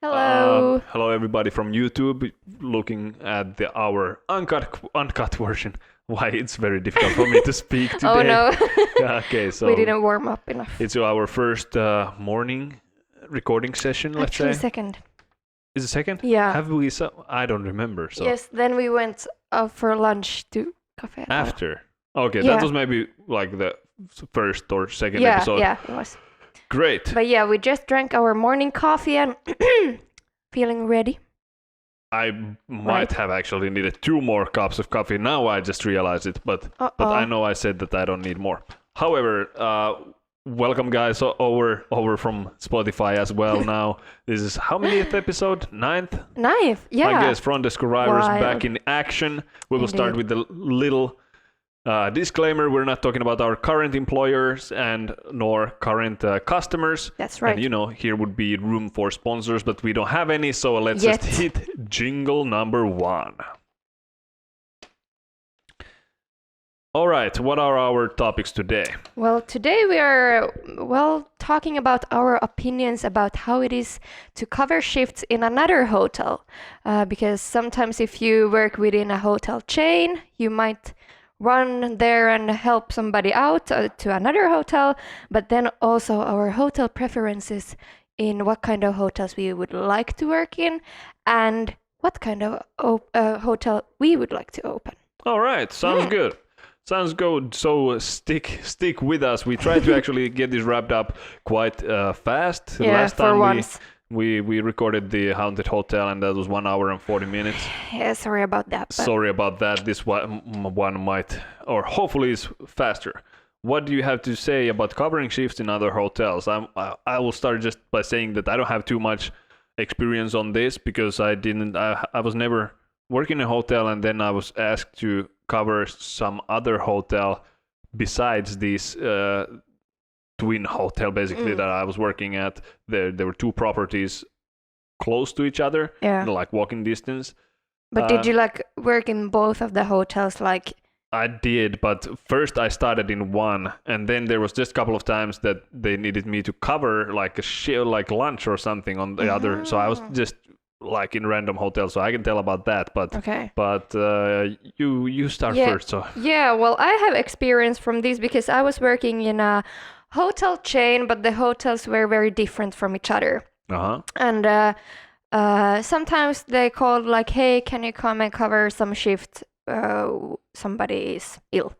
Hello. Hello, everybody from YouTube looking at our uncut version. Why it's very difficult for me to speak today. Oh no. Okay, so We didn't warm up enough. it's our first morning recording session. Let's Actually, say second. is it second? Yeah. Have we? I don't remember. So Yes. Then we went out for lunch to cafe. after. Okay, Yeah. that was maybe like the first or second Yeah, episode. yeah, it was. Great. But yeah, we just drank our morning coffee and feeling ready. I might have actually needed 2 more cups of coffee. Now I just realized it, but I know I said that I don't need more. However, welcome guys over from Spotify as well. Now this is how manyth episode? 9th? Ninth, yeah. I guess Front Desk Arrivals Wild. back in action. We will start with Indeed. the little disclaimer. We're not talking about our current employers and nor current customers. That's right. And here would be room for sponsors, but we don't have any, so let's Yet. just hit jingle number 1. All right, what are our topics today? Well, today we are talking about our opinions about how it is to cover shifts in another hotel. Because sometimes if you work within a hotel chain, you might run there and help somebody out to another hotel, but then also our hotel preferences in what kind of hotels we would like to work in and what kind of hotel we would like to open. All right, sounds good. Sounds good. So stick with us. We tried to actually get this wrapped up quite fast. Yeah, Last for time once. we recorded the Haunted Hotel, and that was 1 hour and 40 minutes. Yeah, sorry about that. But Sorry about that. This one might, or hopefully is faster. What do you have to say about covering shifts in other hotels? I will start just by saying that I don't have too much experience on this because I was never working in a hotel, and then I was asked to cover some other hotel besides this twin hotel basically that I was working at. There were 2 properties close to each other, yeah. like walking distance. But did you work in both of the hotels? I did, but first I started in one, and then there was just a couple of times that they needed me to cover like lunch or something on the other. So I was just like in random hotels, so I can tell about that. But okay. But you start first. So yeah, well, I have experience from this because I was working in a hotel chain, but the hotels were very different from each other. And sometimes they called like, "Hey, can you come and cover some shift? Somebody is ill."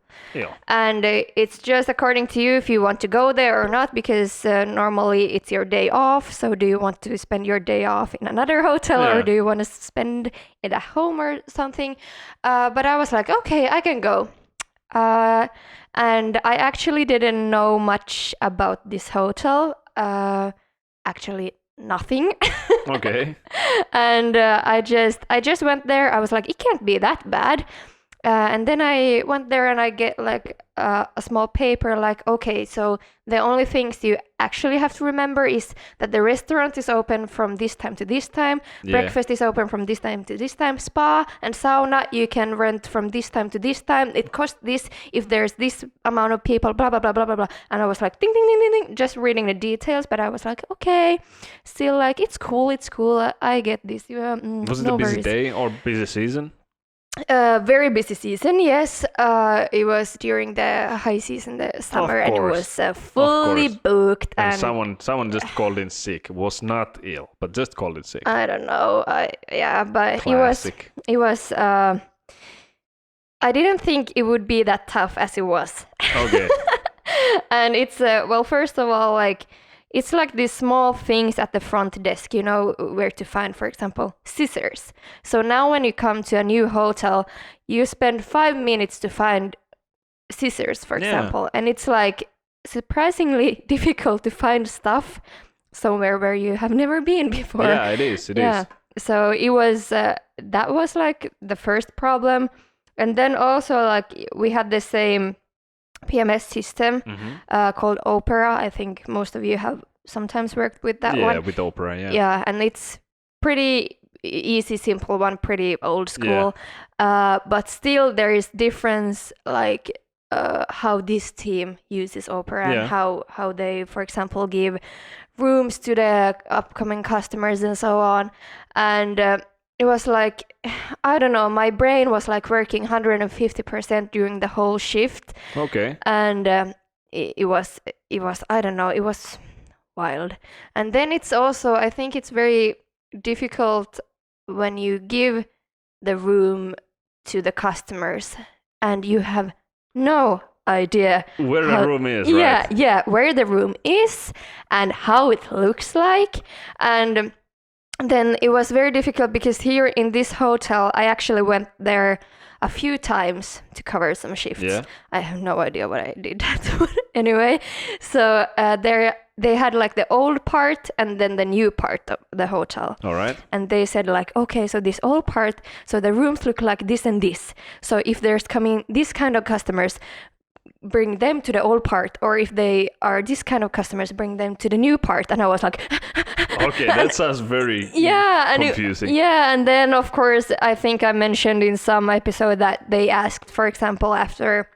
And it's just according to you if you want to go there or not, because normally it's your day off. So do you want to spend your day off in another hotel or do you want to spend it at home or something? But I was like, okay, I can go. And I actually didn't know much about this hotel. Actually, nothing. Okay. And I just went there. I was like, it can't be that bad. And then I went there and I get like a small paper like, okay, so the only things you actually have to remember is that the restaurant is open from this time to this time, breakfast is open from this time to this time, spa and sauna you can rent from this time to this time, it costs this if there's this amount of people, blah blah blah blah blah blah. And I was like ding ding ding ding ding, just reading the details, but I was like, okay, still like it's cool, I get this. Was it no a busy worries. day or busy season? Very busy season, yes. It was during the high season, the summer, and it was fully booked. And someone just called in sick. Was not ill, but just called in sick. I don't know. But Classic. it was. I didn't think it would be that tough as it was. Okay. And it's well, first of all, like. It's like these small things at the front desk, you know, where to find, for example, scissors. So now when you come to a new hotel, you spend 5 minutes to find scissors, for example. And it's like surprisingly difficult to find stuff somewhere where you have never been before. Yeah, it is. It is. So it was, that was like the first problem. And then also like we had the same PMS system called Opera. I think most of you have sometimes worked with that one. Yeah, with Opera, Yeah, and it's pretty easy, simple one, pretty old school. But still there is difference like how this team uses Opera and how they, for example, give rooms to the upcoming customers and so on. And it was like, I don't know, my brain was like working 150% during the whole shift. Okay. And it was, I don't know, it was wild. And then it's also, I think it's very difficult when you give the room to the customers and you have no idea Where the room is, yeah, right? yeah, where the room is and how it looks like. And then it was very difficult because here in this hotel, I actually went there a few times to cover some shifts. Yeah. I have no idea what I did. Anyway, so there they had like the old part and then the new part of the hotel. All right. And they said like, okay, so this old part, so the rooms look like this and this. So if there's coming this kind of customers, bring them to the old part, or if they are this kind of customers, bring them to the new part. And I was like, Okay, that sounds very confusing. and then of course I think I mentioned in some episode that they asked, for example, after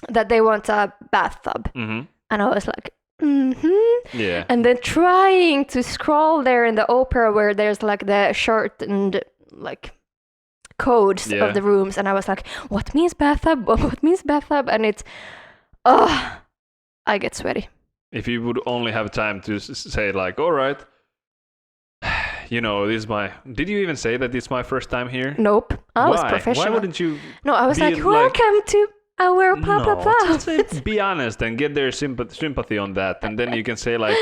that they want a bathtub, and I was like, Yeah. and then trying to scroll there in the opera where there's like the shortened like codes Yeah. of the rooms, and I was like, what means bathtub? What means bathtub? And it's, oh, I get sweaty. If you would only have time to say like, all right, you know, this is my. Did you even say that it's my first time here? Nope, I was Why? professional. Why wouldn't you? No, I was be like, welcome to our blah blah No, blah. just say, be honest and get their sympathy on that, and then you can say like,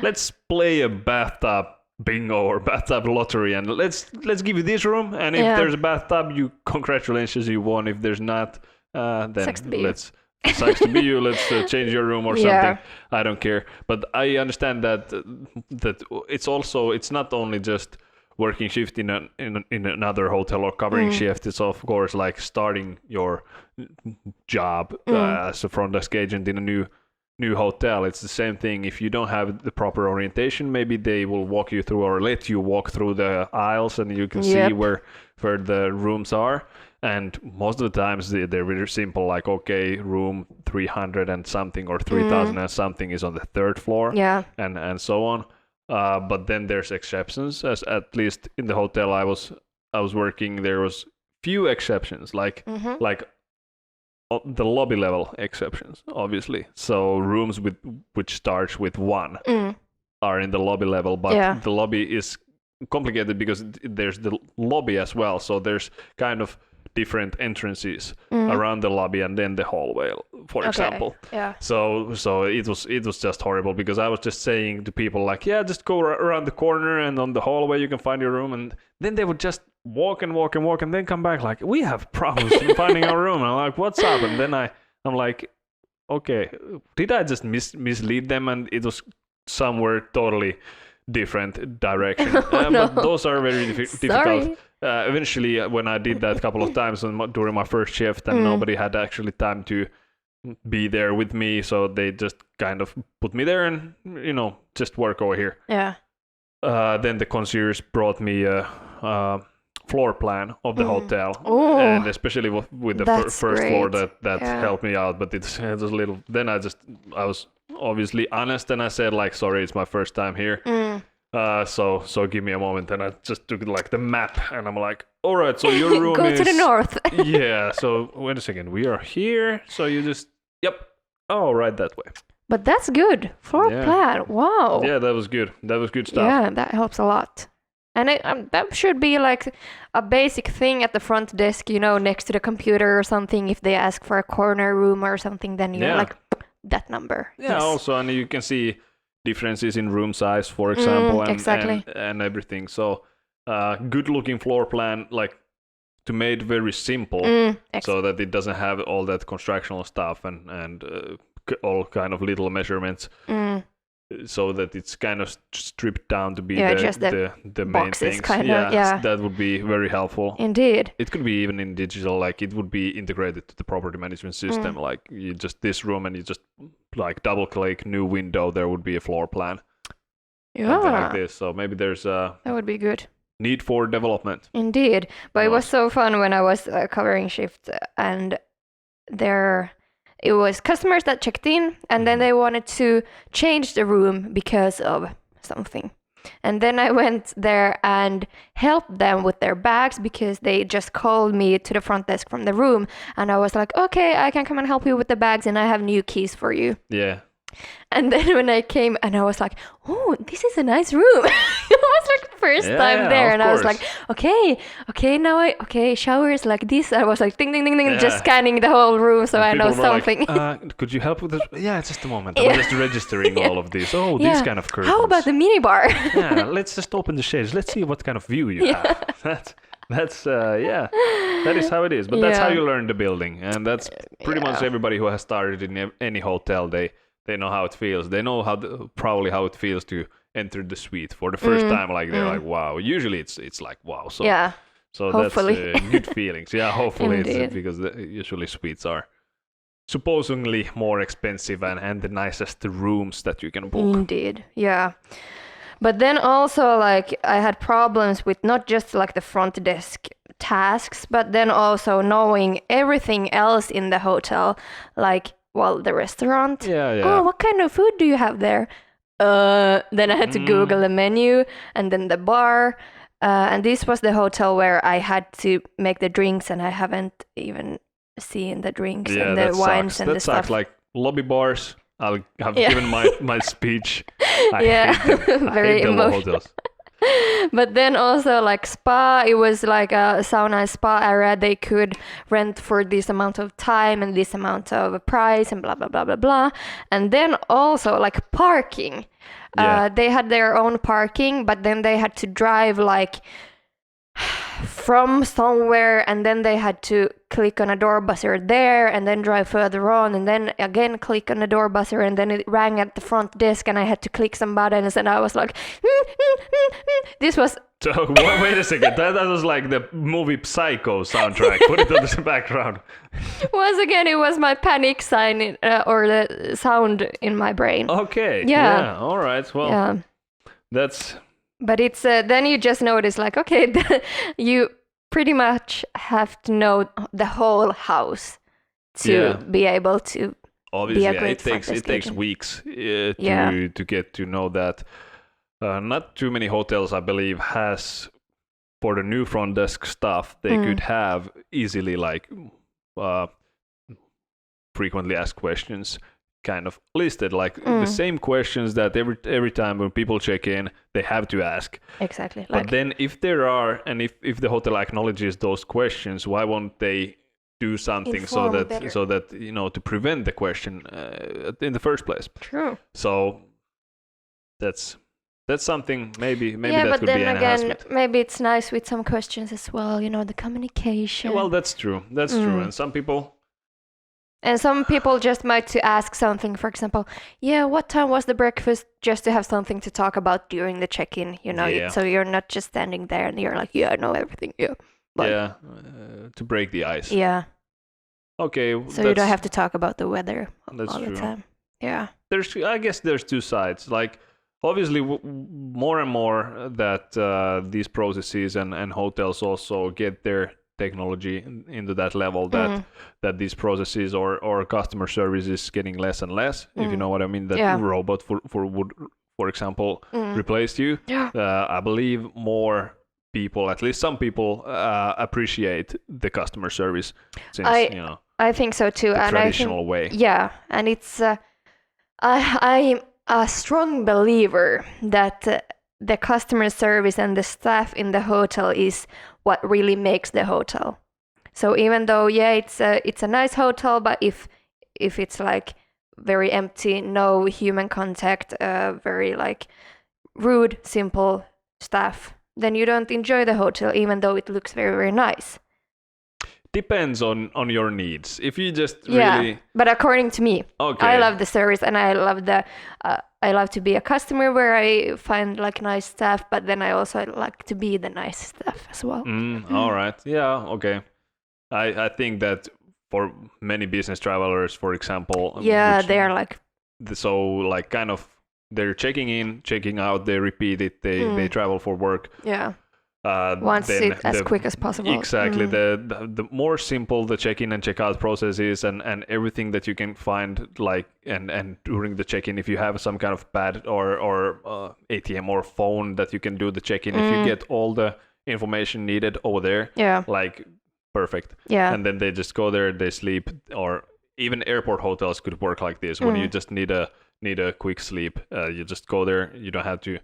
let's play a bathtub bingo or bathtub lottery, and let's give you this room, and if Yeah. there's a bathtub, you congratulations, you won. If there's not, then Sucks to be you. let's sucks to be you. Let's change your room or Yeah. something. I don't care, but I understand that it's not only just working shift in another hotel or covering shift. It's of course like starting your job as a front desk agent in a new hotel. It's the same thing. If you don't have the proper orientation, maybe they will walk you through or let you walk through the aisles, and you can see Yep. where the rooms are. And most of the times they're really simple, like, okay, room 300 and something or 3000 and something is on the third floor, Yeah. and so on. But then there's exceptions, as at least in the hotel I was working, there was few exceptions, like the lobby level exceptions, obviously. So rooms which starts with 1 are in the lobby level, but Yeah. the lobby is complicated because there's the lobby as well. So there's kind of different entrances around the lobby and then the hallway, for example. Yeah. So it was just horrible because I was just saying to people like, yeah, just go around the corner and on the hallway you can find your room, and then they would just walk and then come back like, we have problems in finding our room. And I'm like, what's up? And then I'm like, okay, did I just mislead them? And it was somewhere totally different direction. No. But those are very difficult. Sorry. Eventually, when I did that a couple of times during my first shift, and nobody had actually time to be there with me, so they just kind of put me there and just work over here. Yeah. Then the concierge brought me a floor plan of the hotel, Ooh. and especially with the That's first floor great. that Yeah. helped me out. But it was a little. Then I was obviously honest, and I said like, sorry, it's my first time here. So give me a moment, and I just took like the map, and I'm like, all right, so your room Go is to the north. yeah. So wait a second, we are here. So you just right that way. But that's good. Floor Yeah. plan. Wow. Yeah, that was good. That was good stuff. Yeah, that helps a lot. And that should be like a basic thing at the front desk, next to the computer or something. If they ask for a corner room or something, then you're Yeah. like, that number. Yeah. Yes. Also, and you can see differences in room size, for example, exactly. and everything. So, good looking floor plan, like to make very simple, so that it doesn't have all that constructional stuff and all kind of little measurements, so that it's kind of stripped down to be just the main boxes things. kind of, yeah. That would be very helpful. Indeed. It could be even in digital, like it would be integrated to the property management system. Like you just this room, and you just like double click new window, there would be a floor plan. Something like Yeah. this. So maybe there's a That would be good. need for development. Indeed. But it was Nice. so fun when I was covering shift and there it was customers that checked in, and then they wanted to change the room because of something. And then I went there and helped them with their bags because they just called me to the front desk from the room. And I was like, okay, I can come and help you with the bags, and I have new keys for you. Yeah. And then when I came and I was like, oh, this is a nice room. It was like first time there. And I was like, okay, showers like this. I was like, ding, ding, ding, ding, just scanning the whole room so I know something. Like, could you help with this? Yeah, just a moment. I'm just registering all of these. Oh, these kind of curtains. How about the minibar? Yeah, let's just open the shades. Let's see what kind of view you have. That is how it is. But that's how you learn the building. And that's pretty much everybody who has started in any hotel. They know how it feels. They know probably how it feels to enter the suite for the first time. Like they're like, wow. Usually it's like wow. So so hopefully. That's good feelings. Yeah, hopefully it's because usually suites are supposedly more expensive and the nicest rooms that you can book. Indeed, yeah. But then also like I had problems with not just like the front desk tasks, but then also knowing everything else in the hotel, like the restaurant. Yeah. Oh, what kind of food do you have there? Then I had to Google the menu, and then the bar. And this was the hotel where I had to make the drinks, and I haven't even seen the drinks and the wines and the stuff. Like lobby bars. I've given my speech. I hate them. Very emotional. Hotels. But then also like spa, it was like a sauna and spa area they could rent for this amount of time and this amount of price and blah, blah, blah, blah, blah. And then also like parking. They had their own parking, but then they had to drive like from somewhere, and then they had to click on a door buzzer there and then drive further on and then again click on the door buzzer, and then it rang at the front desk and I had to click some buttons, and I was like this was so wait a second, that was like the movie Psycho soundtrack. Put it on the background. Once again it was my panic sign or the sound in my brain. Okay, yeah, all right, well, that's. But it's then you just notice like, okay, you pretty much have to know the whole house to be able to obviously be a great it takes weeks to get to know that. Not too many hotels, I believe, has for the new front desk stuff they could have easily like frequently asked questions kind of listed, like the same questions that every time when people check in they have to ask. Exactly. But then if there are, and if the hotel acknowledges those questions, why won't they do something so that to prevent the question in the first place? True. So that's something maybe that could be an enhancement. Maybe it's nice with some questions as well, the communication. Yeah, well, that's true, and some people just might to ask something, for example, what time was the breakfast, just to have something to talk about during the check-in, so you're not just standing there and you're like, I know everything, But, to break the ice. Yeah. Okay. So you don't have to talk about the weather all true. the time. Yeah. I guess there's two sides. Like, obviously, more and more that these processes and hotels also get their technology into that level that these processes or customer service is getting less and less, if you know what I mean, that robot would, for example, replace you. I believe more people, at least some people, appreciate the customer service since I think so too, the and traditional way. Yeah, and it's I'm a strong believer that the customer service and the staff in the hotel is what really makes the hotel. So even though it's a nice hotel, but if it's like very empty, no human contact, very like rude, simple staff, then you don't enjoy the hotel, even though it looks very, very nice. Depends on your needs. If you just really... but according to me, okay. I love the service, and I love I love to be a customer where I find like nice staff, but then I also like to be the nice staff as well. All right. Yeah. Okay. I think that for many business travelers, for example, they are like kind of they're checking in, checking out, they repeat it, they travel for work. Yeah. Wants then it as quick as possible. Exactly. The more simple the check-in and check-out process is, and everything that you can find, like and during the check-in, if you have some kind of pad or ATM or phone that you can do the check-in, if you get all the information needed over there, like perfect. Yeah. And then they just go there, they sleep, or even airport hotels could work like this. When you just need a quick sleep, you just go there. You don't have to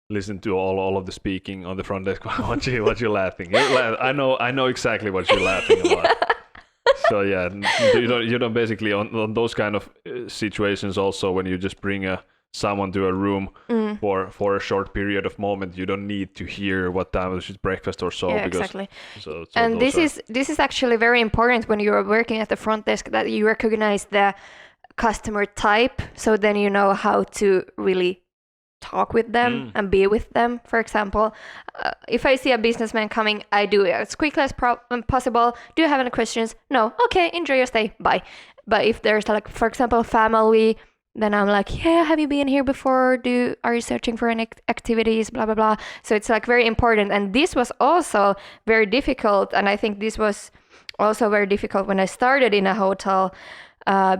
listen to all of the speaking on the front desk. what you laughing? I know exactly what you're laughing about. So yeah, you don't basically on those kind of situations. Also, when you just bring someone to a room for a short period of moment, you don't need to hear what time is breakfast or so. Yeah, because, exactly. So and this is actually very important when you're working at the front desk, that you recognize the customer type, so then you know how to really talk with them and be with them. For example, if I see a businessman coming, I do it as quickly as possible. Do you have any questions? No. Okay, enjoy your stay. Bye. But if there's like, for example, family, then I'm like, yeah, have you been here before? Are you searching for any activities? Blah, blah, blah. So it's like very important. And this was also very difficult. And I think this was also very difficult when I started in a hotel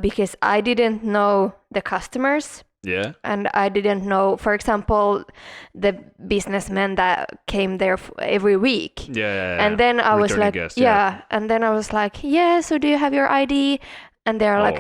because I didn't know the customers. Yeah. And I didn't know, for example, the businessmen that came there every week. Yeah. And then I was like, guest, and then I was like, yeah, so do you have your ID? And they're like,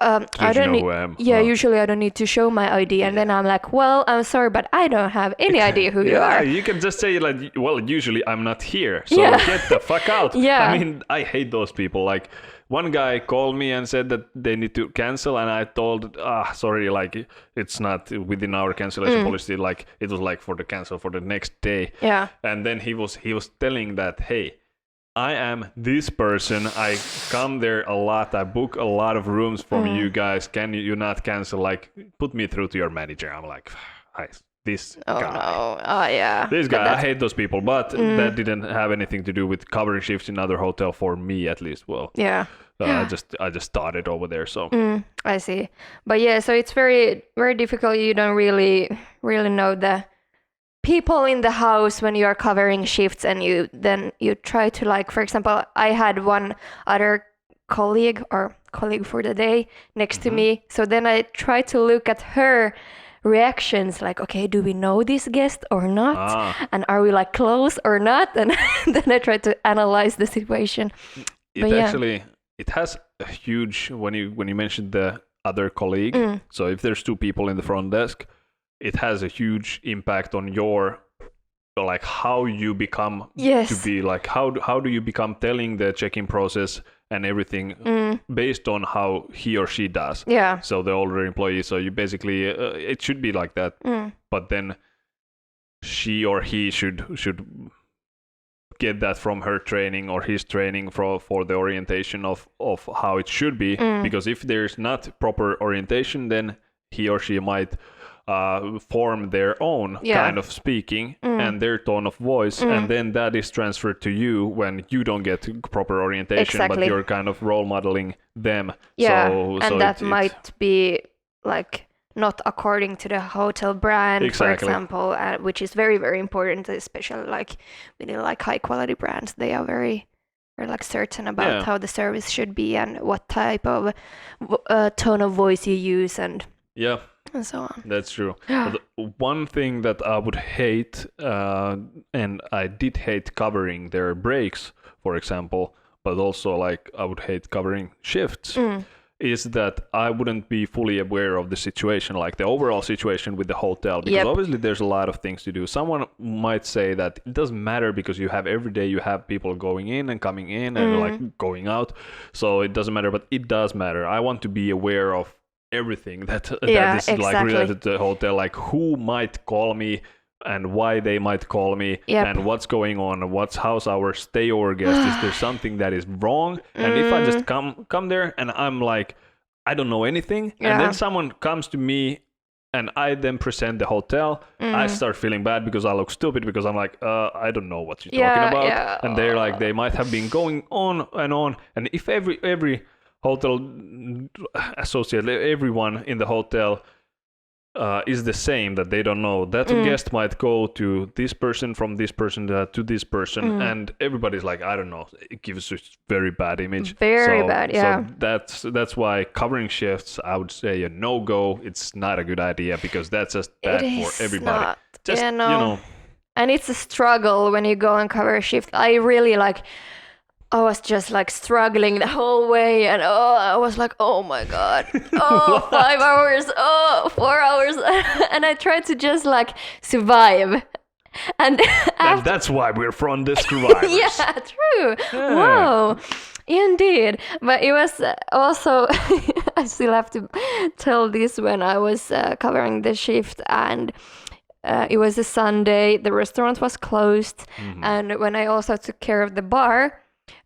I don't need. Yeah, usually I don't need to show my ID. And then I'm like, well, I'm sorry, but I don't have any idea who you are. You can just say like, well, usually I'm not here, so get the fuck out. Yeah. I mean, I hate those people. Like, one guy called me and said that they need to cancel, and I told, sorry, like it's not within our cancellation policy. Like it was like for the cancel for the next day. Yeah. And then he was telling that, hey, I am this person. I come there a lot. I book a lot of rooms from you guys. Can you not cancel? Like, put me through to your manager. I'm like, this guy. No. Oh, yeah. This guy. I hate those people. But that didn't have anything to do with covering shifts in other hotel for me, at least. Well, yeah. I just started over there. So I see. But yeah, so it's very, very difficult. You don't really know the people in the house when you are covering shifts, and you try to, like, for example, I had one other colleague for the day next to me, so then I tried to look at her reactions, like, okay, do we know this guest or not, and are we like close or not, and then I tried to analyze the situation. It has a huge, when you mentioned the other colleague, so if there's two people in the front desk, it has a huge impact on your, like, how you become to be, like, how do you become telling the check-in process and everything based on how he or she does. Yeah. So the older employee, so you basically, it should be like that. But then she or he should get that from her training or his training for the orientation of how it should be. Because if there's not proper orientation, then he or she might form their own kind of speaking and their tone of voice, and then that is transferred to you when you don't get proper orientation, but you're kind of role modeling them. And that might be like not according to the hotel brand, for example, which is very, very important, especially like within like high quality brands. They are very like certain about how the service should be and what type of tone of voice you use and so on. That's true. But one thing that I would hate, and I did hate covering their breaks, for example, but also like I would hate covering shifts, is that I wouldn't be fully aware of the situation, like the overall situation with the hotel, because obviously there's a lot of things to do. Someone might say that it doesn't matter because you have every day you have people going in and coming in and like going out, so it doesn't matter, but it does matter. I want to be aware of everything that is like related to the hotel, like who might call me and why they might call me and what's going on, how's our stay over guest, is there something that is wrong? And if I just come there and I'm like, I don't know anything, and then someone comes to me and I then present the hotel, I start feeling bad because I look stupid, because I'm like, I don't know what you're talking about. And they're like, they might have been going on, and if every hotel associate, everyone in the hotel is the same, that they don't know that a guest might go to this person, from this person to this person, and everybody's like, I don't know, it gives a very bad image. Very bad, yeah. So that's why covering shifts, I would say, a no-go. It's not a good idea, because that's just bad for everybody. Not. Just, yeah, no. you know. And it's a struggle when you go and cover a shift. I was just like struggling the whole way, and I was like, oh my god, 5 hours, 4 hours, and I tried to just like survive. And that's why we're from the survivors. yeah, true. Yeah. Wow. Indeed. But it was also, I still have to tell this, when I was covering the shift, and it was a Sunday, the restaurant was closed, and when I also took care of the bar,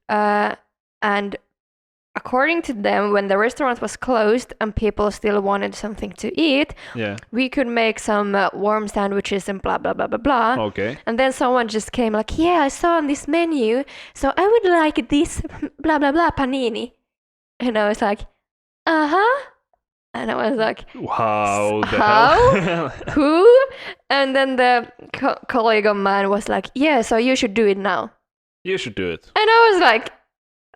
and according to them, when the restaurant was closed and people still wanted something to eat, we could make some warm sandwiches and blah, blah, blah, blah, blah. Okay. And then someone just came like, yeah, I saw on this menu, so I would like this blah, blah, blah panini. And I was like, uh-huh. And I was like, how? Who? And then the colleague of mine was like, yeah, so you should do it now. You should do it. And I was like,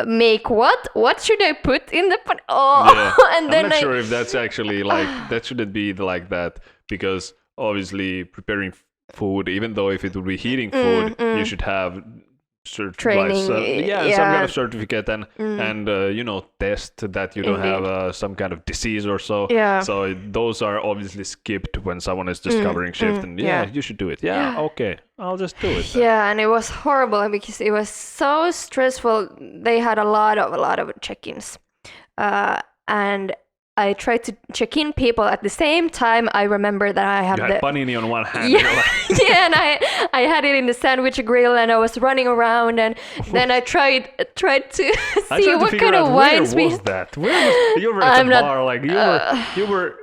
make what? What should I put in the pan? Oh, yeah. And then I'm not sure if that's actually like, that shouldn't be like that, because obviously preparing food, even though if it would be heating food, you should have training, some kind of certificate and test that you don't have some kind of disease or so. Yeah. So those are obviously skipped when someone is just covering shift, and you should do it. Yeah, okay, I'll just do it then. Yeah, and it was horrible because it was so stressful. They had a lot of check-ins, and I tried to check in people at the same time. I remember that I have the panini on one hand. Yeah, yeah, and I had it in the sandwich grill, and I was running around, and then I tried to see what kind of wines we. Where was that? Where was you were at the bar? Like you were.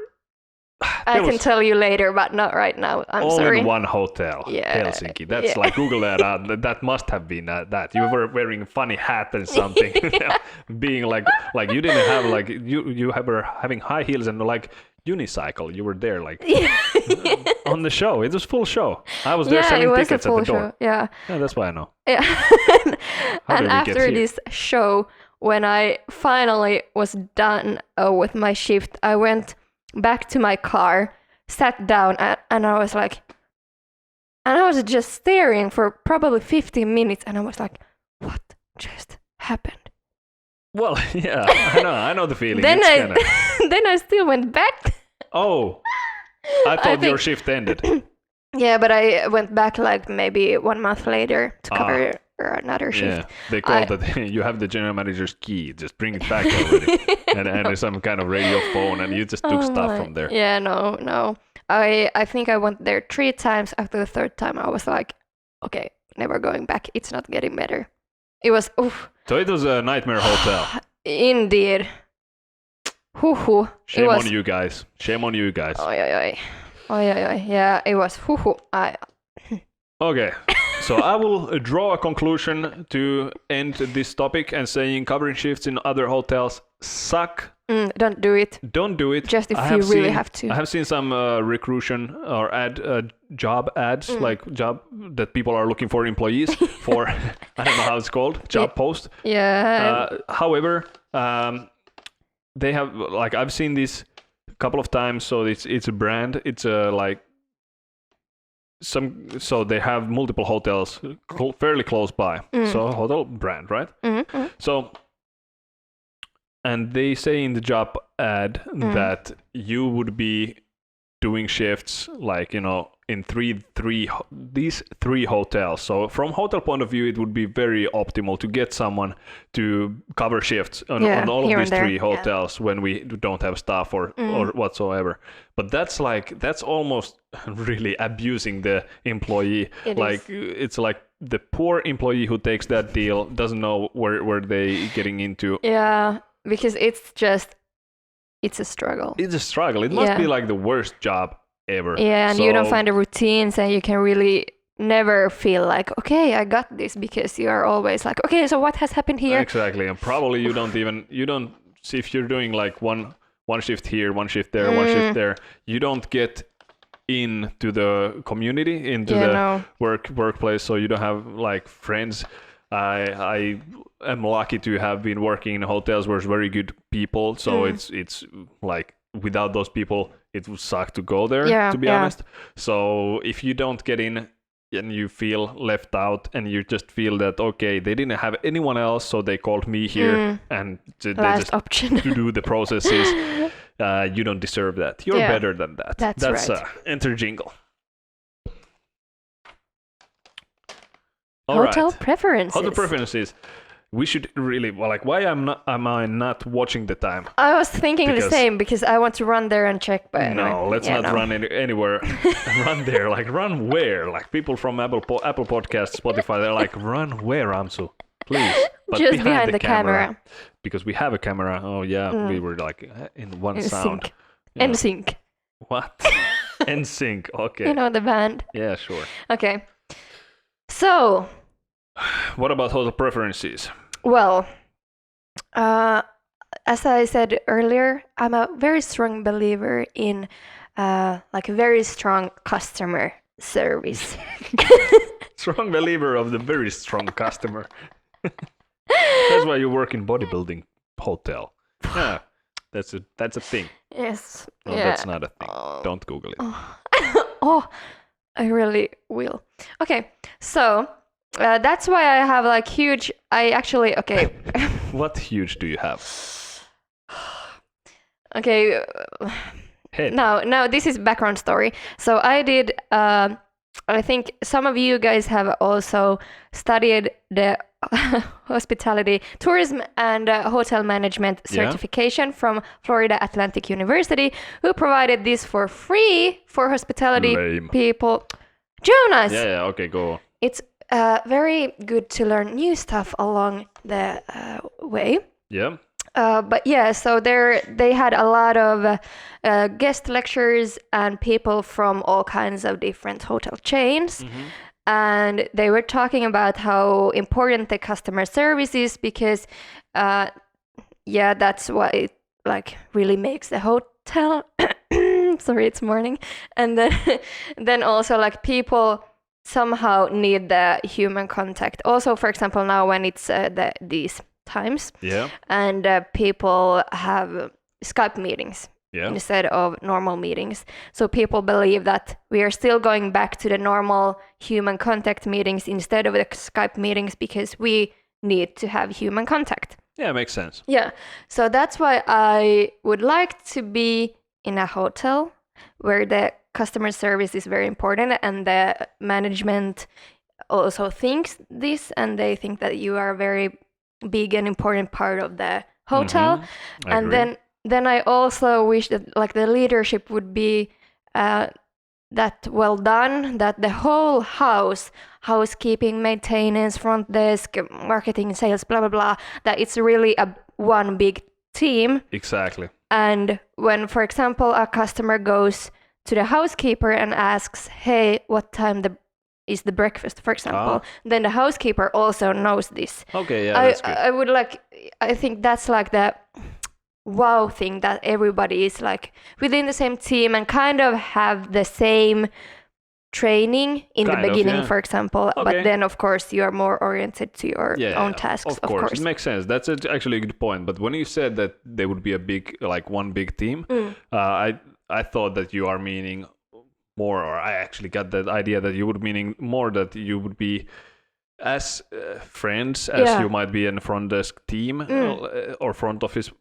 I can tell you later, but not right now. I'm all sorry. In one hotel, Helsinki. That's like Google that. That must have been that. You were wearing a funny hat and something, being like you didn't have like you were having high heels and like unicycle. You were there like on the show. It was full show. I was there selling tickets at the door. Show. Yeah, that's why I know. Yeah. And after this show, when I finally was done with my shift, I went back to my car, sat down, and I was like, and I was just staring for probably 15 minutes, and I was like, what just happened? Well, yeah, I know the feeling. Then I still went back. Oh, I thought your shift ended. Yeah, but I went back like maybe 1 month later to cover another shift. Yeah, they called that you have the general manager's key. Just bring it back already. and some kind of radio phone, and you just took stuff from there. Yeah, no. I think I went there 3 times. After the 3rd time, I was like, okay, never going back. It's not getting better. It was, oof. So it was a nightmare hotel. Indeed. Hoo-hoo. Shame on you guys. Shame on you guys. Oi. Yeah, it was hoo-hoo. Okay. So I will draw a conclusion to end this topic and saying covering shifts in other hotels suck. Don't do it. Don't do it. Just if you really have to. I have seen some recruitment or job ads, like job that people are looking for employees for. I don't know how it's called. Job post. Yeah. However, they have like I've seen this a couple of times. So it's a brand. It's like. So they have multiple hotels fairly close by. So a hotel brand, right? Mm-hmm. So, and they say in the job ad that you would be doing shifts like, in these three hotels. So from hotel point of view, it would be very optimal to get someone to cover shifts on all of these 3 hotels when we don't have staff or whatsoever. But that's almost really abusing the employee. It's like the poor employee who takes that deal doesn't know where they getting into. Yeah, because it's a struggle. It's a struggle. It must be like the worst job ever. Yeah, and you don't find a routine, so you can really never feel like, okay, I got this, because you are always like, okay, so what has happened here? Exactly, and probably you don't see if you're doing like one one shift here, one shift there, one shift there. You don't get into the community, into the workplace, so you don't have like friends. I am lucky to have been working in hotels where there's very good people, so it's like without those people it would suck to go there, to be honest. So if you don't get in and you feel left out and you just feel that okay, they didn't have anyone else, so they called me here and they just option to do the processes, you don't deserve that. You're better than that. That's right. Enter jingle. Hotel preferences. Hotel preferences. We should really why am I not watching the time? I was thinking the same because I want to run there and check. But no, let's not run anywhere. Run there, run where? Like people from Apple Podcasts, Spotify, they're like, run where, Amsu? Please. But just behind the camera. Because we have a camera. Oh yeah, we were like in one sound. NSYNC. What? NSYNC. Okay. You know the band. Yeah, sure. Okay. So. What about hotel preferences? Well, as I said earlier, I'm a very strong believer in a very strong customer service. Strong believer of the very strong customer. That's why you work in bodybuilding hotel. Yeah, that's a thing. Yes. No, that's not a thing. Don't Google it. Oh, I really will. Okay, so. That's why I have huge. Okay. What huge do you have? Okay. Head. Now this is background story. So I did. I think some of you guys have also studied the hospitality, tourism, and hotel management certification from Florida Atlantic University, who provided this for free for hospitality people. Jonas. Yeah. Okay, go on. It's very good to learn new stuff along the way. Yeah. But yeah, so they had a lot of guest lectures and people from all kinds of different hotel chains. And they were talking about how important the customer service is because, that's what it really makes the hotel. Sorry, it's morning. And then also people somehow need the human contact. Also, for example, now when it's these times, and people have Skype meetings instead of normal meetings. So people believe that we are still going back to the normal human contact meetings instead of the Skype meetings because we need to have human contact. Yeah, makes sense. Yeah, so that's why I would like to be in a hotel where the customer service is very important and the management also thinks this and they think that you are a very big and important part of the hotel. And then I also wish that the leadership would be that well done, that the whole housekeeping, maintenance, front desk, marketing, sales, blah blah blah, that it's really one big team. Exactly. And when, for example, a customer goes to the housekeeper and asks, hey, what time is the breakfast, for example, then the housekeeper also knows this. Okay, yeah, that's good. I think that's the wow thing, that everybody is within the same team and kind of have the same training in the beginning, for example. Okay. But then, of course, you are more oriented to your own tasks, of course. It makes sense. That's actually a good point. But when you said that they would be a big, one big team, I thought that you are meaning more, or I actually got that idea that you would meaning more that you would be as friends as you might be in a front desk team or front office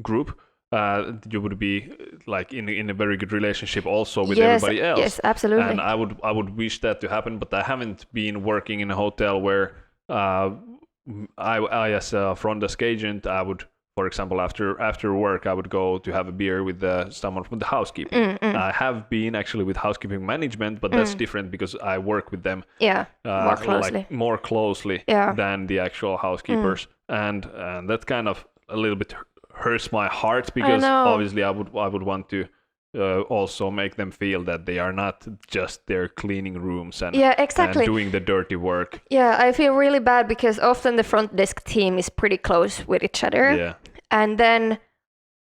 group. You would be in a very good relationship also with everybody else. Yes, absolutely. And I would wish that to happen, but I haven't been working in a hotel where I as a front desk agent, I would, for example, after work, I would go to have a beer with someone from the housekeeping. I have been actually with housekeeping management, but that's different because I work with them more closely than the actual housekeepers, and that kind of a little bit hurts my heart because obviously I would want to also make them feel that they are not just there cleaning rooms and doing the dirty work. Yeah, I feel really bad because often the front desk team is pretty close with each other. Yeah. And then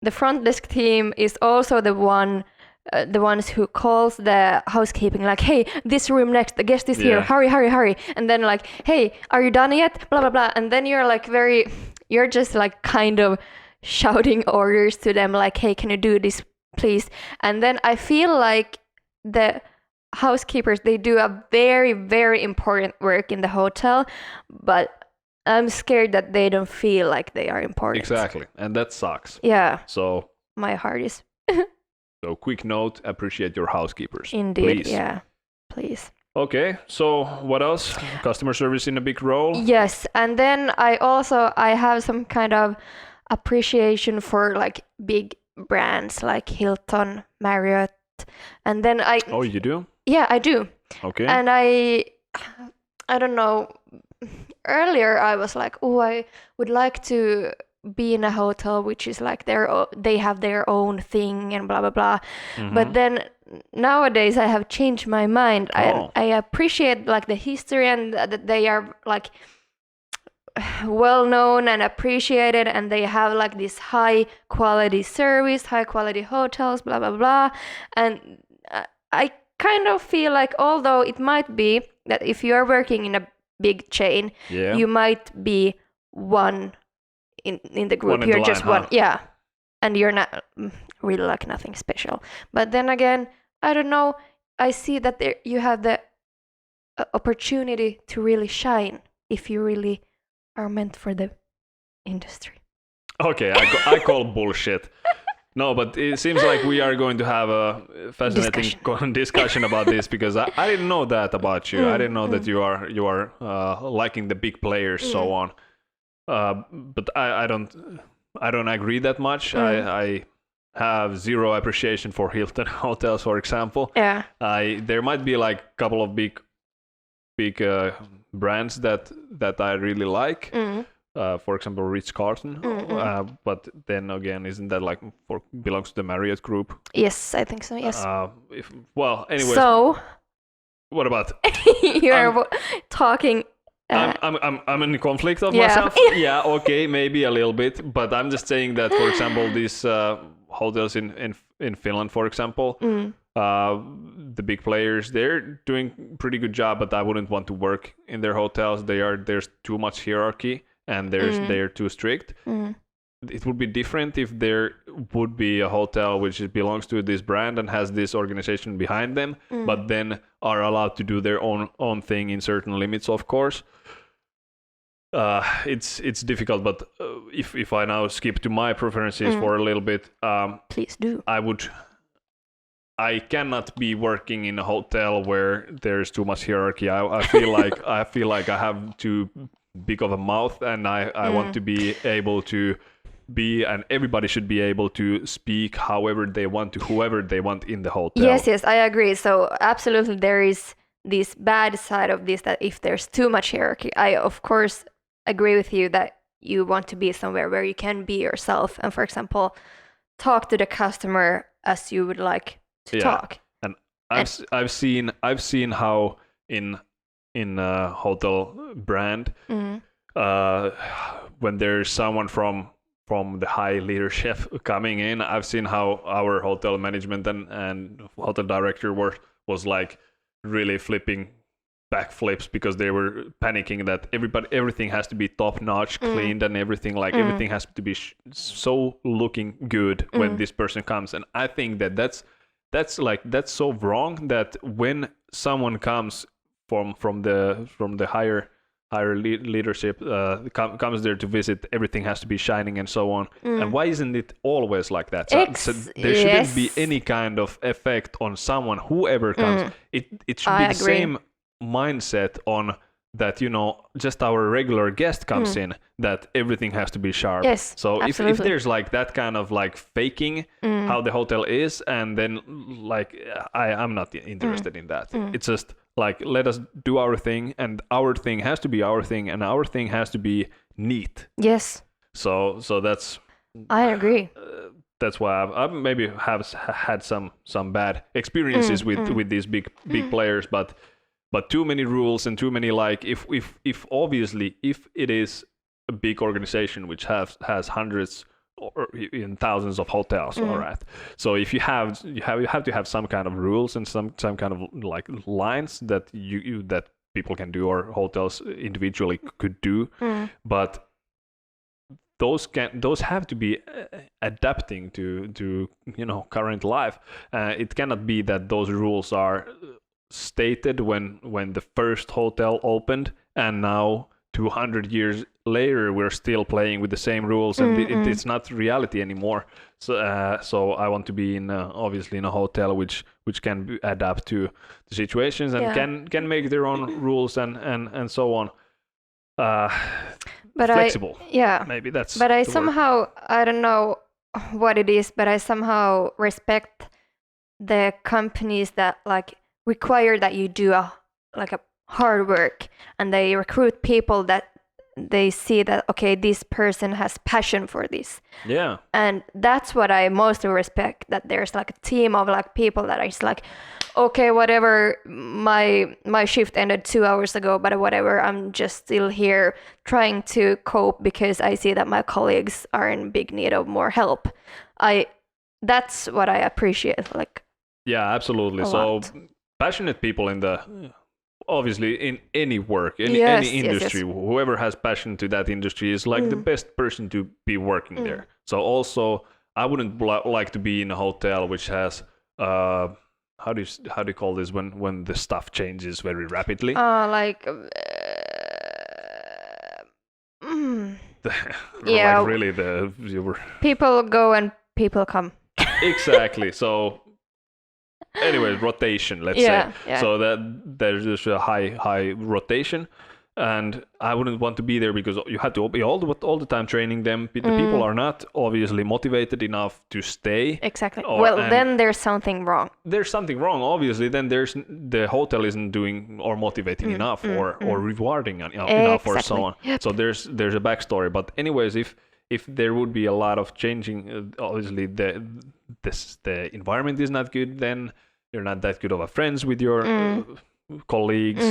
the front desk team is also the ones who calls the housekeeping like, hey, this room next, the guest is here, Yeah. hurry, hurry, hurry. And then like, hey, are you done yet? Blah, blah, blah. And then you're just like kind of shouting orders to them like, hey, can you do this, please? And then I feel like the housekeepers, they do a very, very important work in the hotel, but I'm scared that they don't feel like they are important. Exactly, and that sucks. Yeah, So my heart is quick note: appreciate your housekeepers. indeed. Please. Yeah, please. Okay, so what else? Customer service in a big role. Yes, and then I have some kind of appreciation for like big brands like Hilton, Marriott, and then Oh, you do? yeah, I do. Okay. And I don't know, earlier I was like, oh, I would like to be in a hotel which is like they have their own thing and blah blah blah. But then nowadays I have changed my mind. Oh. I appreciate like the history and that they are like well known and appreciated, and they have like this high quality service, high quality hotels, blah blah blah. And I kind of feel like, although it might be that if you are working in a big chain, Yeah. you might be one in the group. One in You're the just line, one, yeah, and you're not really like nothing special. But then again, I don't know. I see that you have the opportunity to really shine if you really are meant for the industry. Okay, I call bullshit. No, but it seems like we are going to have a fascinating discussion about this, because I didn't know that about you. I didn't know that you are liking the big players, so on. But I don't agree that much. I have zero appreciation for Hilton hotels, for example. Yeah. There might be like a couple of big brands that I really like. For example, Ritz-Carlton. But then again, isn't that like belongs to the Marriott group? Yes, I think so. Yes. Anyway. So what about? you're talking. I'm in conflict of Yeah. myself. Yeah, okay, maybe a little bit, but I'm just saying that, for example, these hotels in Finland, for example, the big players, they're doing pretty good job, but I wouldn't want to work in their hotels. There's too much hierarchy, and they're too strict. It would be different if there would be a hotel which belongs to this brand and has this organization behind them, but then are allowed to do their own thing in certain limits, of course. It's difficult, but if I now skip to my preferences for a little bit, Please do. I cannot be working in a hotel where there's too much hierarchy. I feel like I have too big of a mouth, and I want to be able to be, and everybody should be able to speak however they want to whoever they want in the hotel. Yes, I agree. So absolutely, there is this bad side of this, that if there's too much hierarchy, I of course agree with you that you want to be somewhere where you can be yourself and, for example, talk to the customer as you would like to talk. And I've seen how in a hotel brand, when there's someone from the high leadership coming in, I've seen how our hotel management and hotel director was like really flipping backflips, because they were panicking that everything has to be top notch, cleaned, and everything everything has to be so looking good when this person comes. And I think that's so wrong, that when someone comes from the higher leadership comes there to visit, everything has to be shining and so on. And why isn't it always like that? So there shouldn't be any kind of effect on someone, whoever comes. It should be the same mindset on that, just our regular guest comes in, that everything has to be sharp. Yes, so if there's like that kind of like faking how the hotel is, and then like I'm not interested in that. It's just like, let us do our thing, and our thing has to be our thing, and our thing has to be neat. Yes. So that's, I agree. That's why I've maybe have had some bad experiences with these big players, but too many rules and too many, like, if obviously if it is a big organization which has hundreds or in thousands of hotels. All right. So if you have to have some kind of rules and some kind of like lines that that people can do or hotels individually could do, but those have to be adapting to current life. It cannot be that those rules are stated when the first hotel opened, and now 200 years later we're still playing with the same rules, and it's not reality anymore. So I want to be in obviously in a hotel which can adapt to the situations and can make their own rules and so on. But flexible. Yeah. Maybe that's. But I the somehow word. I don't know what it is, but I somehow respect the companies that like require that you do a hard work, and they recruit people that they see that okay, this person has passion for this. Yeah. And that's what I mostly respect, that there's like a team of like people that is like, okay, whatever, my shift ended 2 hours ago, but whatever, I'm just still here trying to cope because I see that my colleagues are in big need of more help. That's what I appreciate, like. Yeah, absolutely. So passionate people in the obviously in any work, in any industry, whoever has passion to that industry is like the best person to be working there. So also, I wouldn't like to be in a hotel which has how do you call this when the stuff changes very rapidly? Yeah. Like really people go and people come. Exactly. So anyways, rotation, let's say. Yeah. So that there's just a high rotation, and I wouldn't want to be there because you have to be all the time training them. The people are not obviously motivated enough to stay. Exactly. Then there's something wrong. There's something wrong, obviously. Then the hotel isn't doing or motivating enough or rewarding enough or so on. Yep. So there's a backstory. But anyways, if there would be a lot of changing, obviously the environment is not good, then you're not that good of a friends with your colleagues,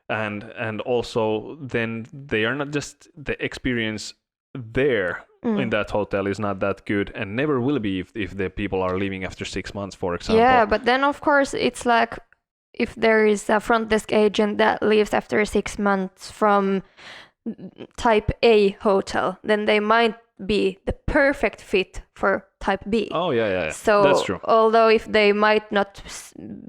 and also then they are not just the experience there in that hotel is not that good and never will be if the people are leaving after 6 months, for example. Yeah, but then of course it's like if there is a front desk agent that leaves after 6 months from type A hotel, then they might be the perfect fit for type B. Oh yeah. So that's true. Although if they might not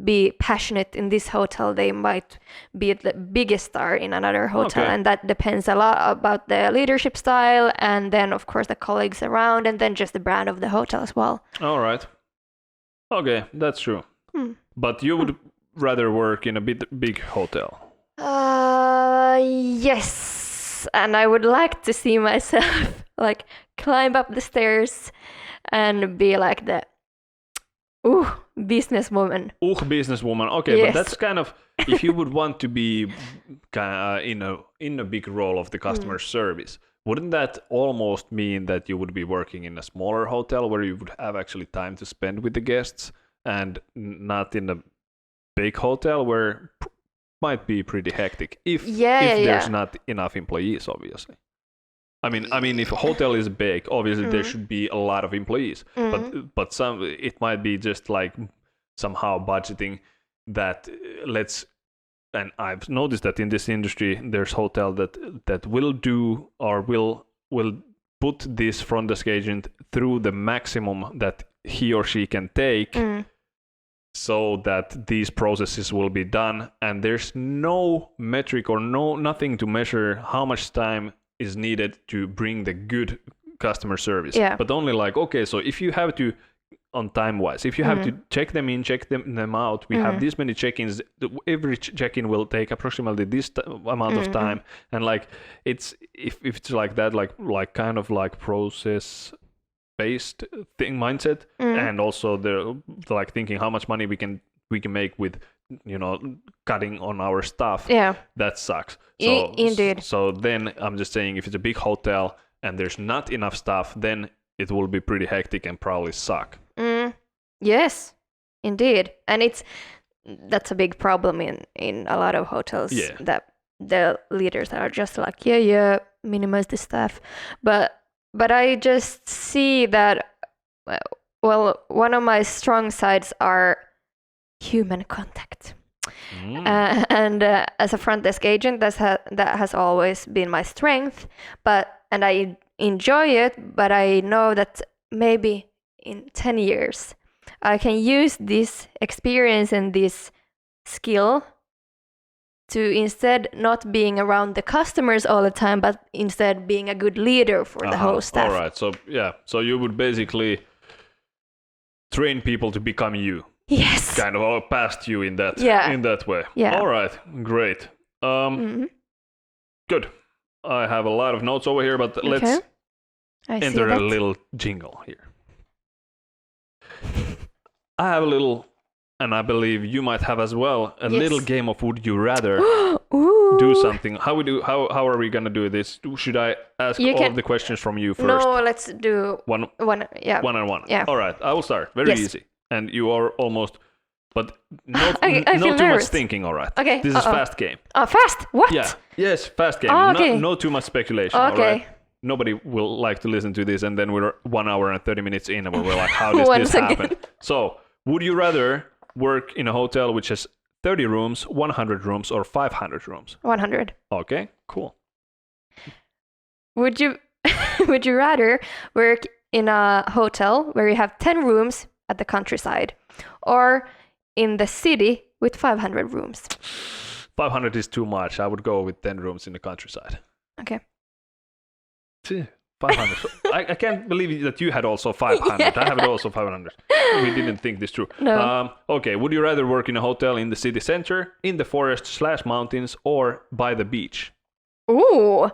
be passionate in this hotel, they might be the biggest star in another hotel. Okay. And that depends a lot about the leadership style, and then of course the colleagues around, and then just the brand of the hotel as well. All right. Okay, that's true. But you would rather work in a big hotel? Yes. And I would like to see myself like climb up the stairs and be like the businesswoman. Businesswoman. Okay, yes. But that's kind of if you would want to be in a big role of the customer service. Wouldn't that almost mean that you would be working in a smaller hotel where you would have actually time to spend with the guests, and not in a big hotel where might be pretty hectic if there's not enough employees, obviously. I mean, if a hotel is big, obviously there should be a lot of employees. But it might be just like somehow budgeting that. And I've noticed that in this industry, there's hotel that will do or will put this front desk agent through the maximum that he or she can take. So that these processes will be done, and there's no metric or nothing to measure how much time is needed to bring the good customer service. Yeah. But only like, okay, so if you have to, on time wise, if you have to check them in, check them out, we have this many check-ins, every check-in will take approximately this amount of time, and like it's if it's like that, like kind of like process based mindset, and also the like thinking how much money we can make with cutting on our stuff. Yeah, that sucks. So indeed. So then I'm just saying, if it's a big hotel and there's not enough stuff, then it will be pretty hectic and probably suck. Yes, indeed. And that's a big problem in a lot of hotels. Yeah. That the leaders are just like minimize the staff, but but I just see that, well, one of my strong sides are human contact. And as a front desk agent, that has always been my strength. And I enjoy it, but I know that maybe in 10 years, I can use this experience and this skill to instead not being around the customers all the time, but instead being a good leader for the whole staff. All right. So yeah. So you would basically train people to become you. Yes. Kind of all past you in that way. Yeah. All right. Great. Good. I have a lot of notes over here, but let's enter a little jingle here. I have a little, and I believe you might have as well, a little game of Would You Rather do something. How are we gonna do this? Should I ask all of the questions from you first? No, let's do one. Yeah. One on one. Yeah. All right. I will start. Very easy. And you are almost, but not too much thinking. All right. Okay. This is fast game. Oh, fast? What? Yeah. Yes, fast game. Oh, okay. No too much speculation. Okay. All right. Nobody will like to listen to this, and then we're 1 hour and 30 minutes in, and we're like, how does this happen? So, would you rather work in a hotel which has 30 rooms, 100 rooms, or 500 rooms? 100. Okay, cool. Would you rather work in a hotel where you have 10 rooms at the countryside, or in the city with 500 rooms? 500 is too much. I would go with 10 rooms in the countryside. Okay. 500. I can't believe that you had also 500. Yeah. I have it also 500. We didn't think this through. No. Okay, would you rather work in a hotel in the city center, in the forest/mountains, or by the beach? Ooh.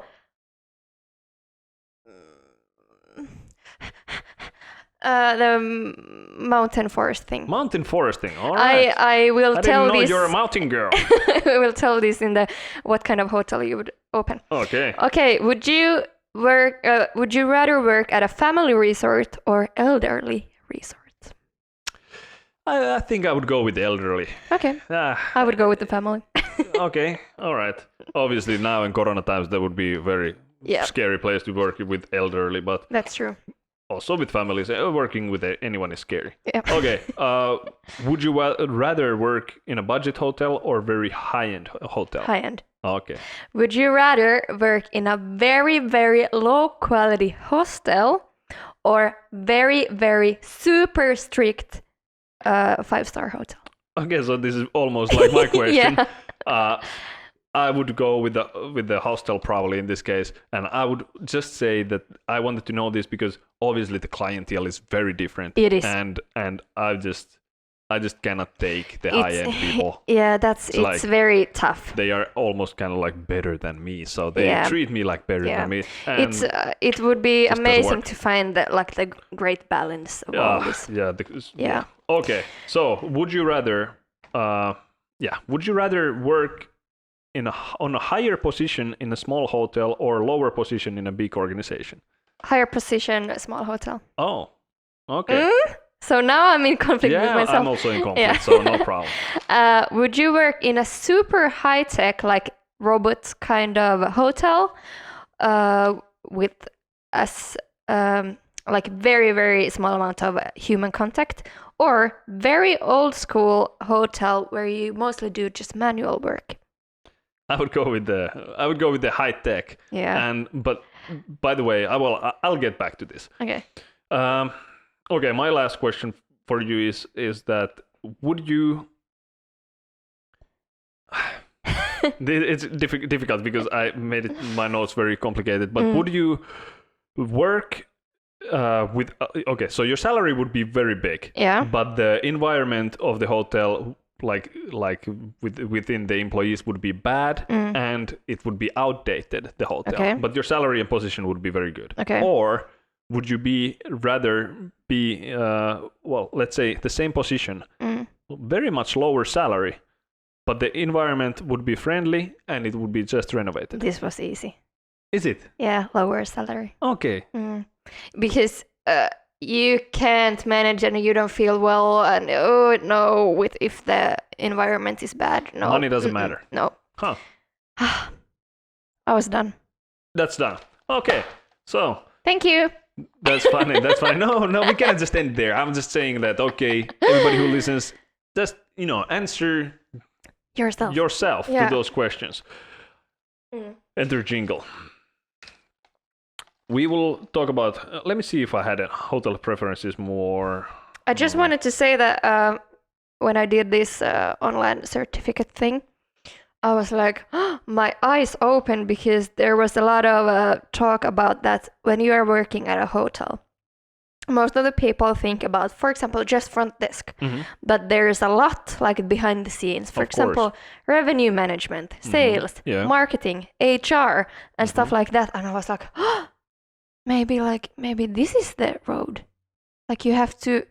The mountain forest thing. Mountain forest thing. All right. I will tell didn't know this. You're a mountain girl. I will tell this in the what kind of hotel you would open. Okay. Okay. Would you rather work at a family resort or elderly resort? I think I would go with the elderly. Okay. I would go with the family. Okay. All right. Obviously, now in Corona times, that would be a very scary place to work with elderly, but that's true. Also with families, working with anyone is scary. Yeah. Okay. Would you rather work in a budget hotel or very high-end hotel? High-end. Okay. Would you rather work in a very, very low-quality hostel or very, very super strict 5-star hotel? Okay, so this is almost like my question. Yeah. I would go with the hostel probably in this case, and I would just say that I wanted to know this because obviously the clientele is very different. It is, and I just cannot take the high-end people. Yeah, it's like, very tough. They are almost kind of like better than me, so they treat me like better than me. And it would be amazing to find the great balance of all this. Yeah. Okay, so would you rather work on a higher position in a small hotel or lower position in a big organization? Higher position, small hotel. Oh, okay. So now I'm in conflict with myself. Yeah, I'm also in conflict, so no problem. Would you work in a super high-tech, like robots kind of hotel with like very, very small amount of human contact, or very old school hotel where you mostly do just manual work? I would go with the high tech. Yeah. But by the way, I'll get back to this. Okay. Okay, my last question for you is that would you? It's difficult because I made my notes very complicated. But would you work with? Okay, so your salary would be very big. Yeah. But the environment of the hotel, like within the employees, would be bad, and it would be outdated, the hotel. Okay. But your salary and position would be very good. Okay. Or would you rather be let's say the same position, very much lower salary, but the environment would be friendly and it would be just renovated? This was easy. Is it? Yeah, lower salary. Okay. Because you can't manage and you don't feel well, and if the environment is bad, no. Money doesn't matter. No. Huh. I was done. That's done. Okay. So Thank you. That's funny. That's funny. No, we can't just end there. I'm just saying that, okay, everybody who listens, just, answer yourself to those questions. Enter jingle. We will talk about, let me see if I had a hotel preferences more. I just wanted to say that when I did this online certificate thing, I was like, my eyes opened because there was a lot of talk about that when you are working at a hotel. Most of the people think about, for example, just front desk, but there's a lot like behind the scenes. For example, revenue management, sales, marketing, HR, and stuff like that. And I was like, maybe this is the road. Like you have to.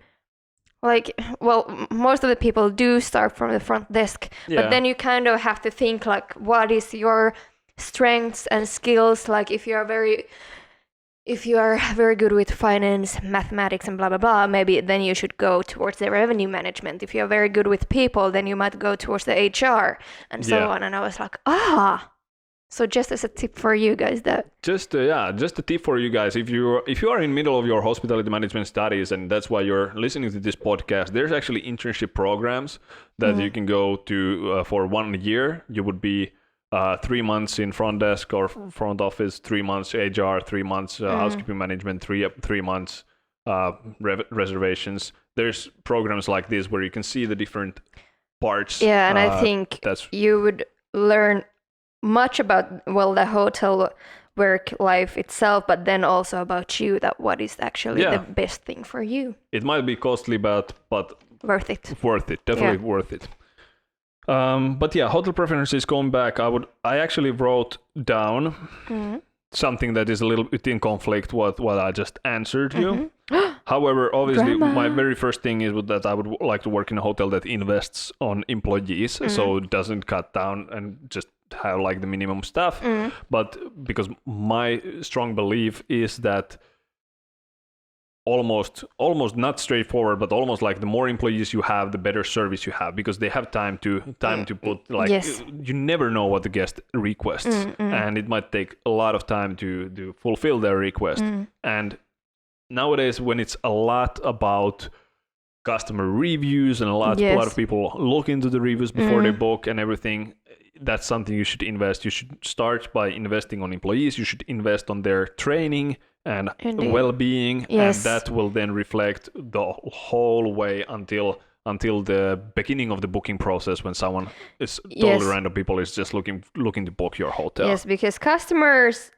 Most of the people do start from the front desk, but then you kind of have to think like, what is your strengths and skills? Like if you are very good with finance, mathematics, and blah blah blah, maybe then you should go towards the revenue management. If you're very good with people, then you might go towards the HR and so on. And I was like, So just as a tip for you guys, just a tip for you guys. If you are in middle of your hospitality management studies and that's why you're listening to this podcast, there's actually internship programs that you can go to for 1 year. You would be 3 months in front desk or front office, 3 months HR, 3 months housekeeping management, 3 months reservations. There's programs like this where you can see the different parts. Yeah, and I think you would learn much about the hotel work life itself, but then also about you, that what is actually the best thing for you. It might be costly, but worth it. Definitely worth it. But yeah, hotel preferences, going back, I actually wrote down something that is a little bit in conflict with what I just answered you. However, obviously, my very first thing is that I would like to work in a hotel that invests on employees, so it doesn't cut down and just have like the minimum stuff. But because my strong belief is that almost not straightforward, but almost like the more employees you have, the better service you have, because they have time to put you never know what the guest requests, and it might take a lot of time to fulfill their request. And nowadays, when it's a lot about customer reviews and a lot of people look into the reviews before they book and everything, that's something you should invest. You should start by investing on employees. You should invest on their training and well-being, and that will then reflect the whole way until the beginning of the booking process, when someone is totally random people is just looking to book your hotel. Yes, because customers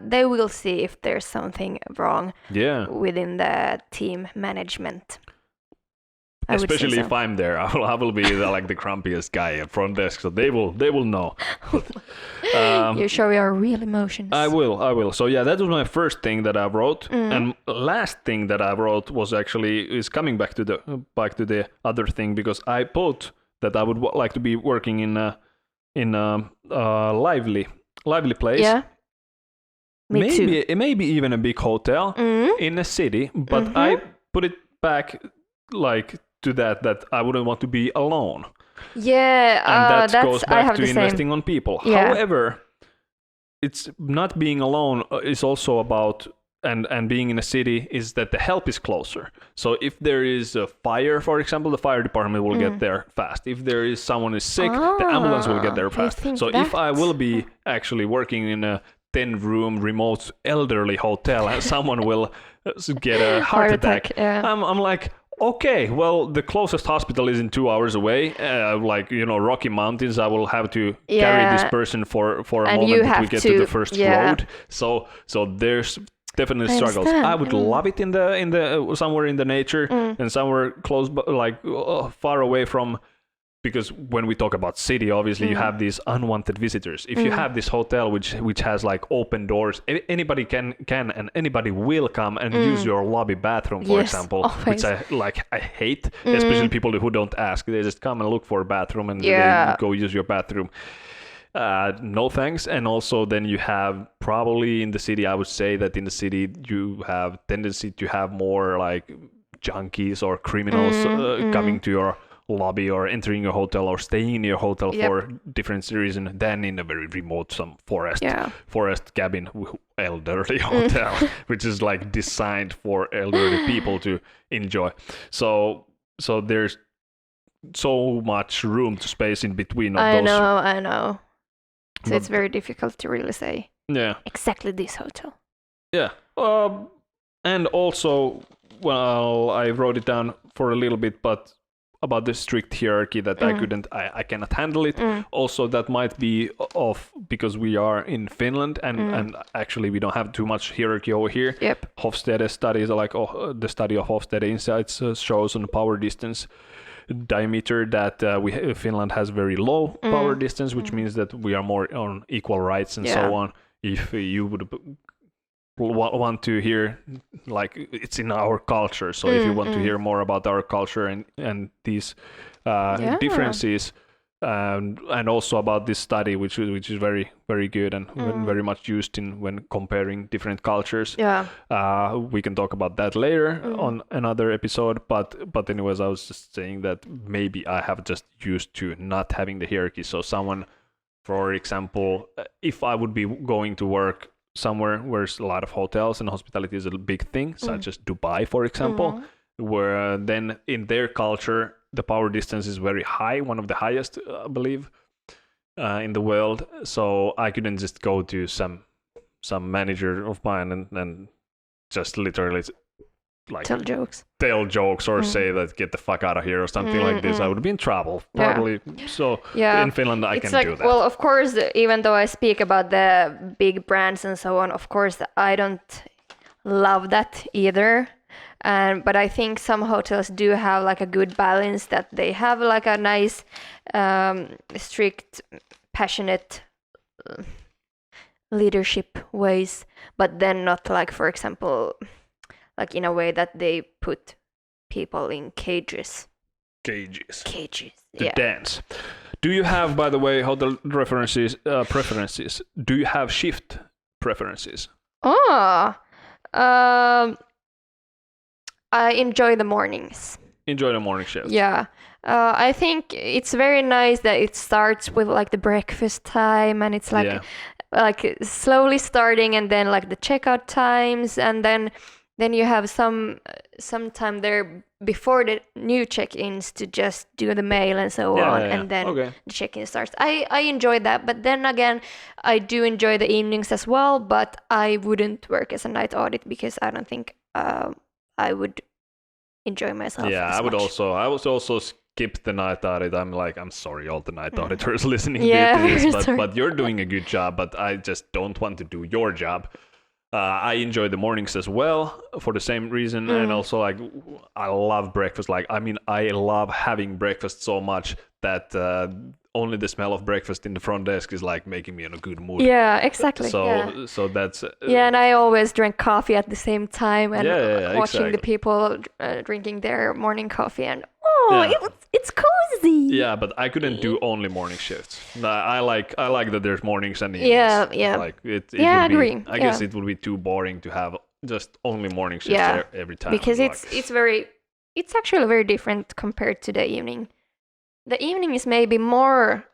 they will see if there's something wrong within the team management. Especially if I'm there, I will be the grumpiest guy at front desk, so they will know. You show your real emotions. I will. So yeah, that was my first thing that I wrote, and last thing that I wrote is coming back to the other thing, because I put that I would like to be working in a lively place. Yeah. Me too. Maybe even a big hotel in a city, but I put it back to that I wouldn't want to be alone. Yeah, and that goes back to investing on people. Yeah. However, it's not being alone is also about and being in a city is that the help is closer. So if there is a fire, for example, the fire department will get there fast. If there is someone is sick, the ambulance will get there fast. So if I will be actually working in a 10-room remote elderly hotel and someone will get a heart attack, I'm like, okay, well, the closest hospital is in 2 hours away. Rocky Mountains, I will have to carry this person for a moment until we get to the first road. So there's definitely struggles. I would love it in the somewhere in the nature and somewhere close, far away from. Because when we talk about city, obviously you have these unwanted visitors. If you have this hotel which has open doors, anybody can and anybody will come and use your lobby bathroom, for example, always. Which I hate, especially people who don't ask. They just come and look for a bathroom and they go use your bathroom. No thanks. And also then you have probably in the city, I would say that in the city you have tendency to have more junkies or criminals coming to your lobby or entering your hotel or staying in your hotel Yep. for different reasons than in a very remote some forest cabin elderly hotel, which is like designed for elderly people to enjoy. So there's so much room to space in between of I those. I know. So But- it's very difficult to really say Yeah. exactly this hotel. Yeah. And also, well, I wrote it down for a little bit, but about the strict hierarchy that I cannot handle it. Also, that might be off because we are in Finland, and actually we don't have too much hierarchy over here. Yep. Hofstede studies, like the study of Hofstede insights, shows on the power distance diameter that Finland has very low power distance, which means that we are more on equal rights and so on. If you would want to hear, like, it's in our culture, so if you want to hear more about our culture and these differences, and also about this study, which is very, very good and very much used when comparing different cultures. We can talk about that later on another episode, but anyways, I was just saying that maybe I have just used to not having the hierarchy. So someone, for example, if I would be going to work somewhere where there's a lot of hotels and hospitality is a big thing, such as Dubai, for example, where then in their culture the power distance is very high, one of the highest, I believe, in the world. So I couldn't just go to some manager of mine and just literally like Tell jokes or say that get the fuck out of here or something like this. I would be in trouble probably. So in Finland I can do that. Well, of course, even though I speak about the big brands and so on, of course I don't love that either. But I think some hotels do have like a good balance, that they have like a nice, strict, passionate leadership ways, but then not like, for example, like in a way that they put people in cages. To dance. Do you have, by the way, hotel preferences? Do you have shift preferences? I enjoy the mornings. Enjoy the morning shift. Yeah. I think it's very nice that it starts with like the breakfast time, and it's like slowly starting, and then like the checkout times, and then you have some time there before the new check-ins to just do the mail and so on, and then the check-in starts. I enjoy that, but then again, I do enjoy the evenings as well, but I wouldn't work as a night audit because I don't think I would enjoy myself. Yeah, as I would much. also skip the night audit. I'm sorry, all the night auditors listening to this, but you're doing a good job, but I just don't want to do your job. I enjoy the mornings as well for the same reason, and also like I love breakfast. Like I love having breakfast so much that only the smell of breakfast in the front desk is like making me in a good mood. Yeah, exactly. So that's and I always drink coffee at the same time, and watching exactly. the people drinking their morning coffee, and it's cozy. Yeah, but I couldn't do only morning shifts. I like that there's mornings and evenings. Yeah. Like it I would be, agree. I guess it would be too boring to have just only morning shifts every time. Because it's actually very different compared to the evening. The evening is maybe more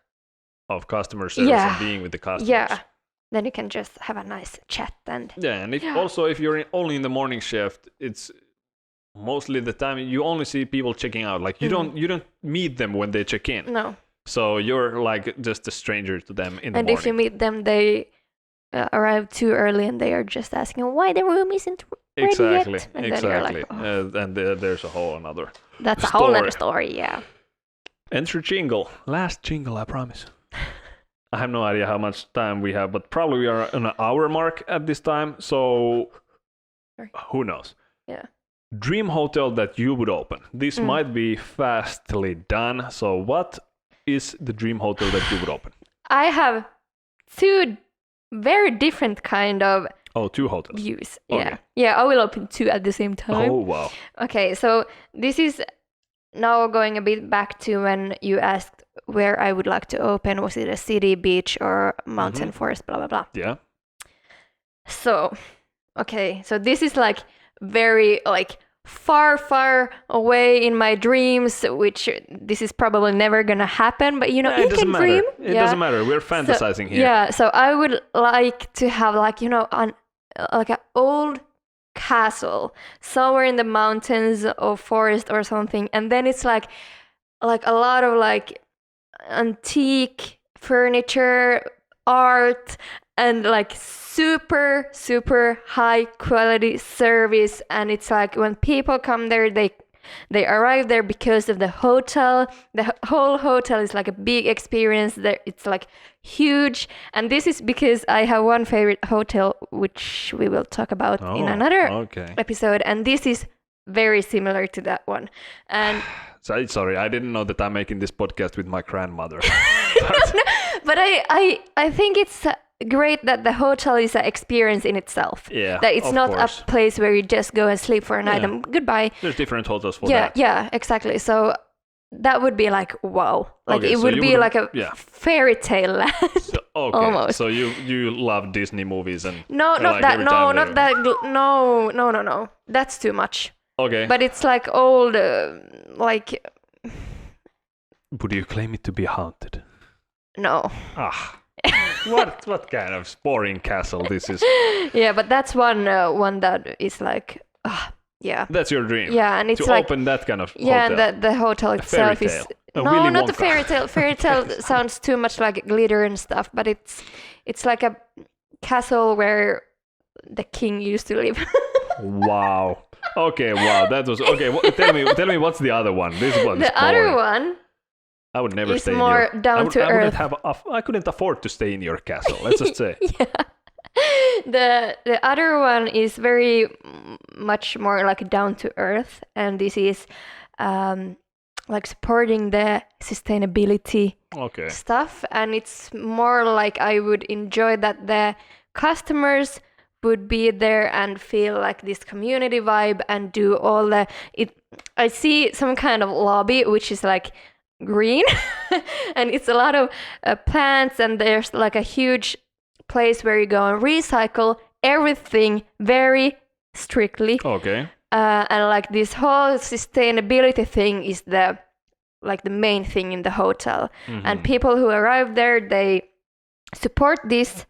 of customer service and being with the customers. Yeah. Then you can just have a nice chat and also if you're only in the morning shift, it's mostly the time you only see people checking out. Like you don't meet them when they check in. No. So you're like just a stranger to them in the morning. And if you meet them, they arrive too early and they are just asking why the room isn't ready yet. And then you're like, and there's a whole another. That's a whole other story. Yeah. Enter jingle. Last jingle, I promise. I have no idea how much time we have, but probably we are on an hour mark at this time. So who knows? Yeah. Dream hotel that you would open. This might be fastly done. So what is the dream hotel that you would open? I have two very different kind of two hotels. views. Okay. Yeah, I will open two at the same time. Oh, wow. Okay, so this is now going a bit back to when you asked where I would like to open. Was it a city, beach, or mountain, forest, blah, blah, blah. Yeah. So, okay, so this is like very like far, far away in my dreams, which this is probably never gonna happen. But you know, you it doesn't can matter. dream. It doesn't matter. We're fantasizing here. Yeah, so I would like to have like, you know, like an old castle somewhere in the mountains or forest or something, and then it's like a lot of like antique furniture, art, and like super super high quality service. And it's like when people come there, they arrive there because of the hotel. The whole hotel is like a big experience there. It's like huge. And this is because I have one favorite hotel, which we will talk about in another episode. And this is very similar to that one. And sorry, I didn't know that I'm making this podcast with my grandmother. But I think it's great that the hotel is an experience in itself. Yeah, that it's not course. a place where you just go and sleep for a night and goodbye. There's different hotels for that. Yeah, exactly. So that would be like wow, like Okay, it so would you be would- like a yeah. fairy tale land. Okay, Almost. so you love Disney movies and No, and not like that. every No, time not they're- that. No. That's too much. Okay. But it's like old, like Would you claim it to be haunted? no. What kind of boring castle this is? Yeah, but that's one that is like, yeah. That's your dream. Yeah, and it's to like open that kind of yeah, hotel. and the hotel A fairy itself is tale. A no, Willy not a Wonka. fairy tale. Fairy tale sounds too much like glitter and stuff, but it's like a castle where the king used to live. Wow. Okay. Wow. That was okay. Tell me what's the other one? This one. The other one I would never is stay more in your. down to I wouldn't earth. I couldn't afford to stay in your castle. Let's just say. Yeah. The other one is very much more like down to earth, and this is like supporting the sustainability Okay. stuff, and it's more like I would enjoy that the customers would be there and feel like this community vibe and do all the I see some kind of lobby which is like green and it's a lot of plants, and there's like a huge place where you go and recycle everything very strictly. Okay. And like this whole sustainability thing is the main thing in the hotel. Mm-hmm. And people who arrive there, they support this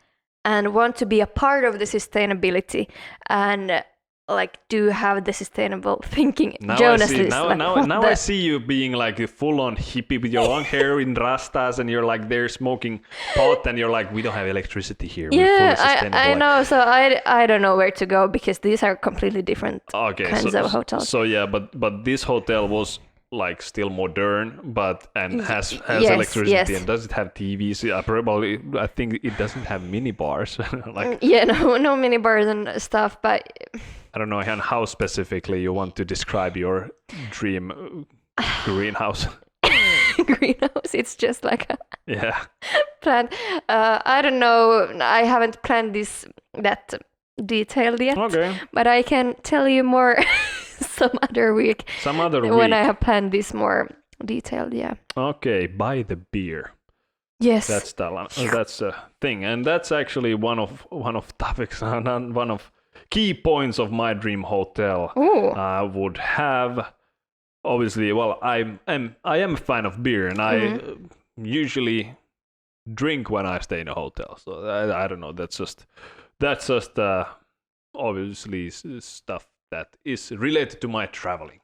and want to be a part of the sustainability and like do have the sustainable thinking. Now Jonas I see. is Now, like, now, what now the- I see you being like a full-on hippie with your long hair in rastas, and you're like there smoking pot, and you're like, we don't have electricity here. We're Yeah, fully sustainable. I know. So I don't know where to go because these are completely different Okay, kinds of hotels. So yeah, but this hotel was like still modern, but has yes, electricity, yes. and does it have TVs? I think it doesn't have mini bars. Like Yeah, no mini bars and stuff, but I don't know, and how specifically you want to describe your dream greenhouse. greenhouse. It's just like a Yeah. plant. I don't know. I haven't planned that detailed yet. Okay. But I can tell you more some other week Some other week. when I have planned this more detailed. Yeah. Okay, buy the beer. Yes. That's a thing, and that's actually one of topics, one of key points of my dream hotel. Ooh. I would have, obviously. Well, I am a fan of beer, and I usually drink when I stay in a hotel. So I don't know. That's just obviously stuff that is related to my traveling.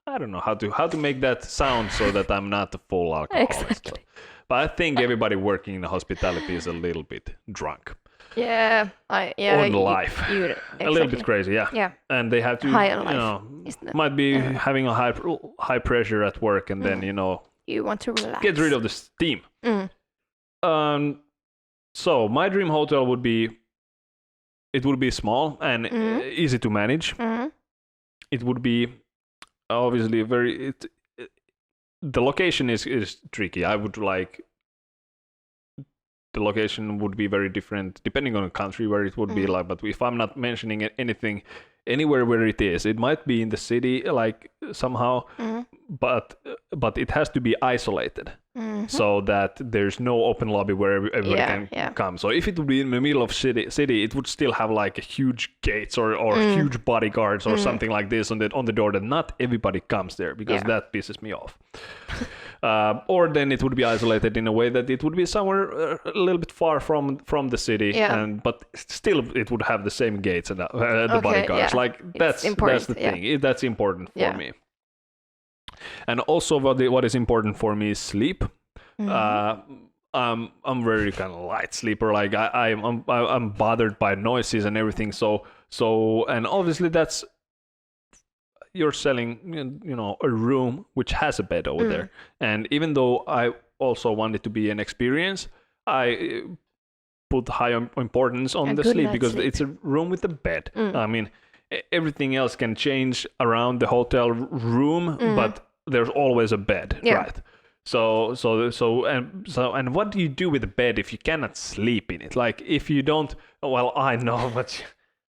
I don't know how to make that sound so that I'm not a full alcoholic. Exactly. But I think everybody working in the hospitality is a little bit drunk Yeah. on life. A little bit crazy, yeah. Yeah. And they have to, High on life, isn't it? might be having a high pressure at work, and then You want to relax. get rid of the steam. So my dream hotel would be small and easy to manage. It would be obviously the location is tricky. I would like the location would be very different depending on the country where it would be like. But if I'm not mentioning anything anywhere where it is, it might be in the city like somehow, but it has to be isolated. so that there's no open lobby where everybody Yeah, can come. So if it would be in the middle of city, it would still have like a huge gates or huge bodyguards or something like this on the door that not everybody comes there, because that pisses me off. Or then it would be isolated in a way that it would be somewhere a little bit far from the city, but still it would have the same gates and the bodyguards. Like that's the thing. That's important for me. And also what is important for me is sleep. I'm very kind of light sleeper. Like I'm bothered by noises and everything. So and obviously that's, you're selling, a room which has a bed over there. And even though I also want it to be an experience, I put high importance on the sleep, because it's a room with a bed. I mean, everything else can change around the hotel room, but there's always a bed, right? So and what do you do with the bed if you cannot sleep in it? Like if you don't, well, I know, but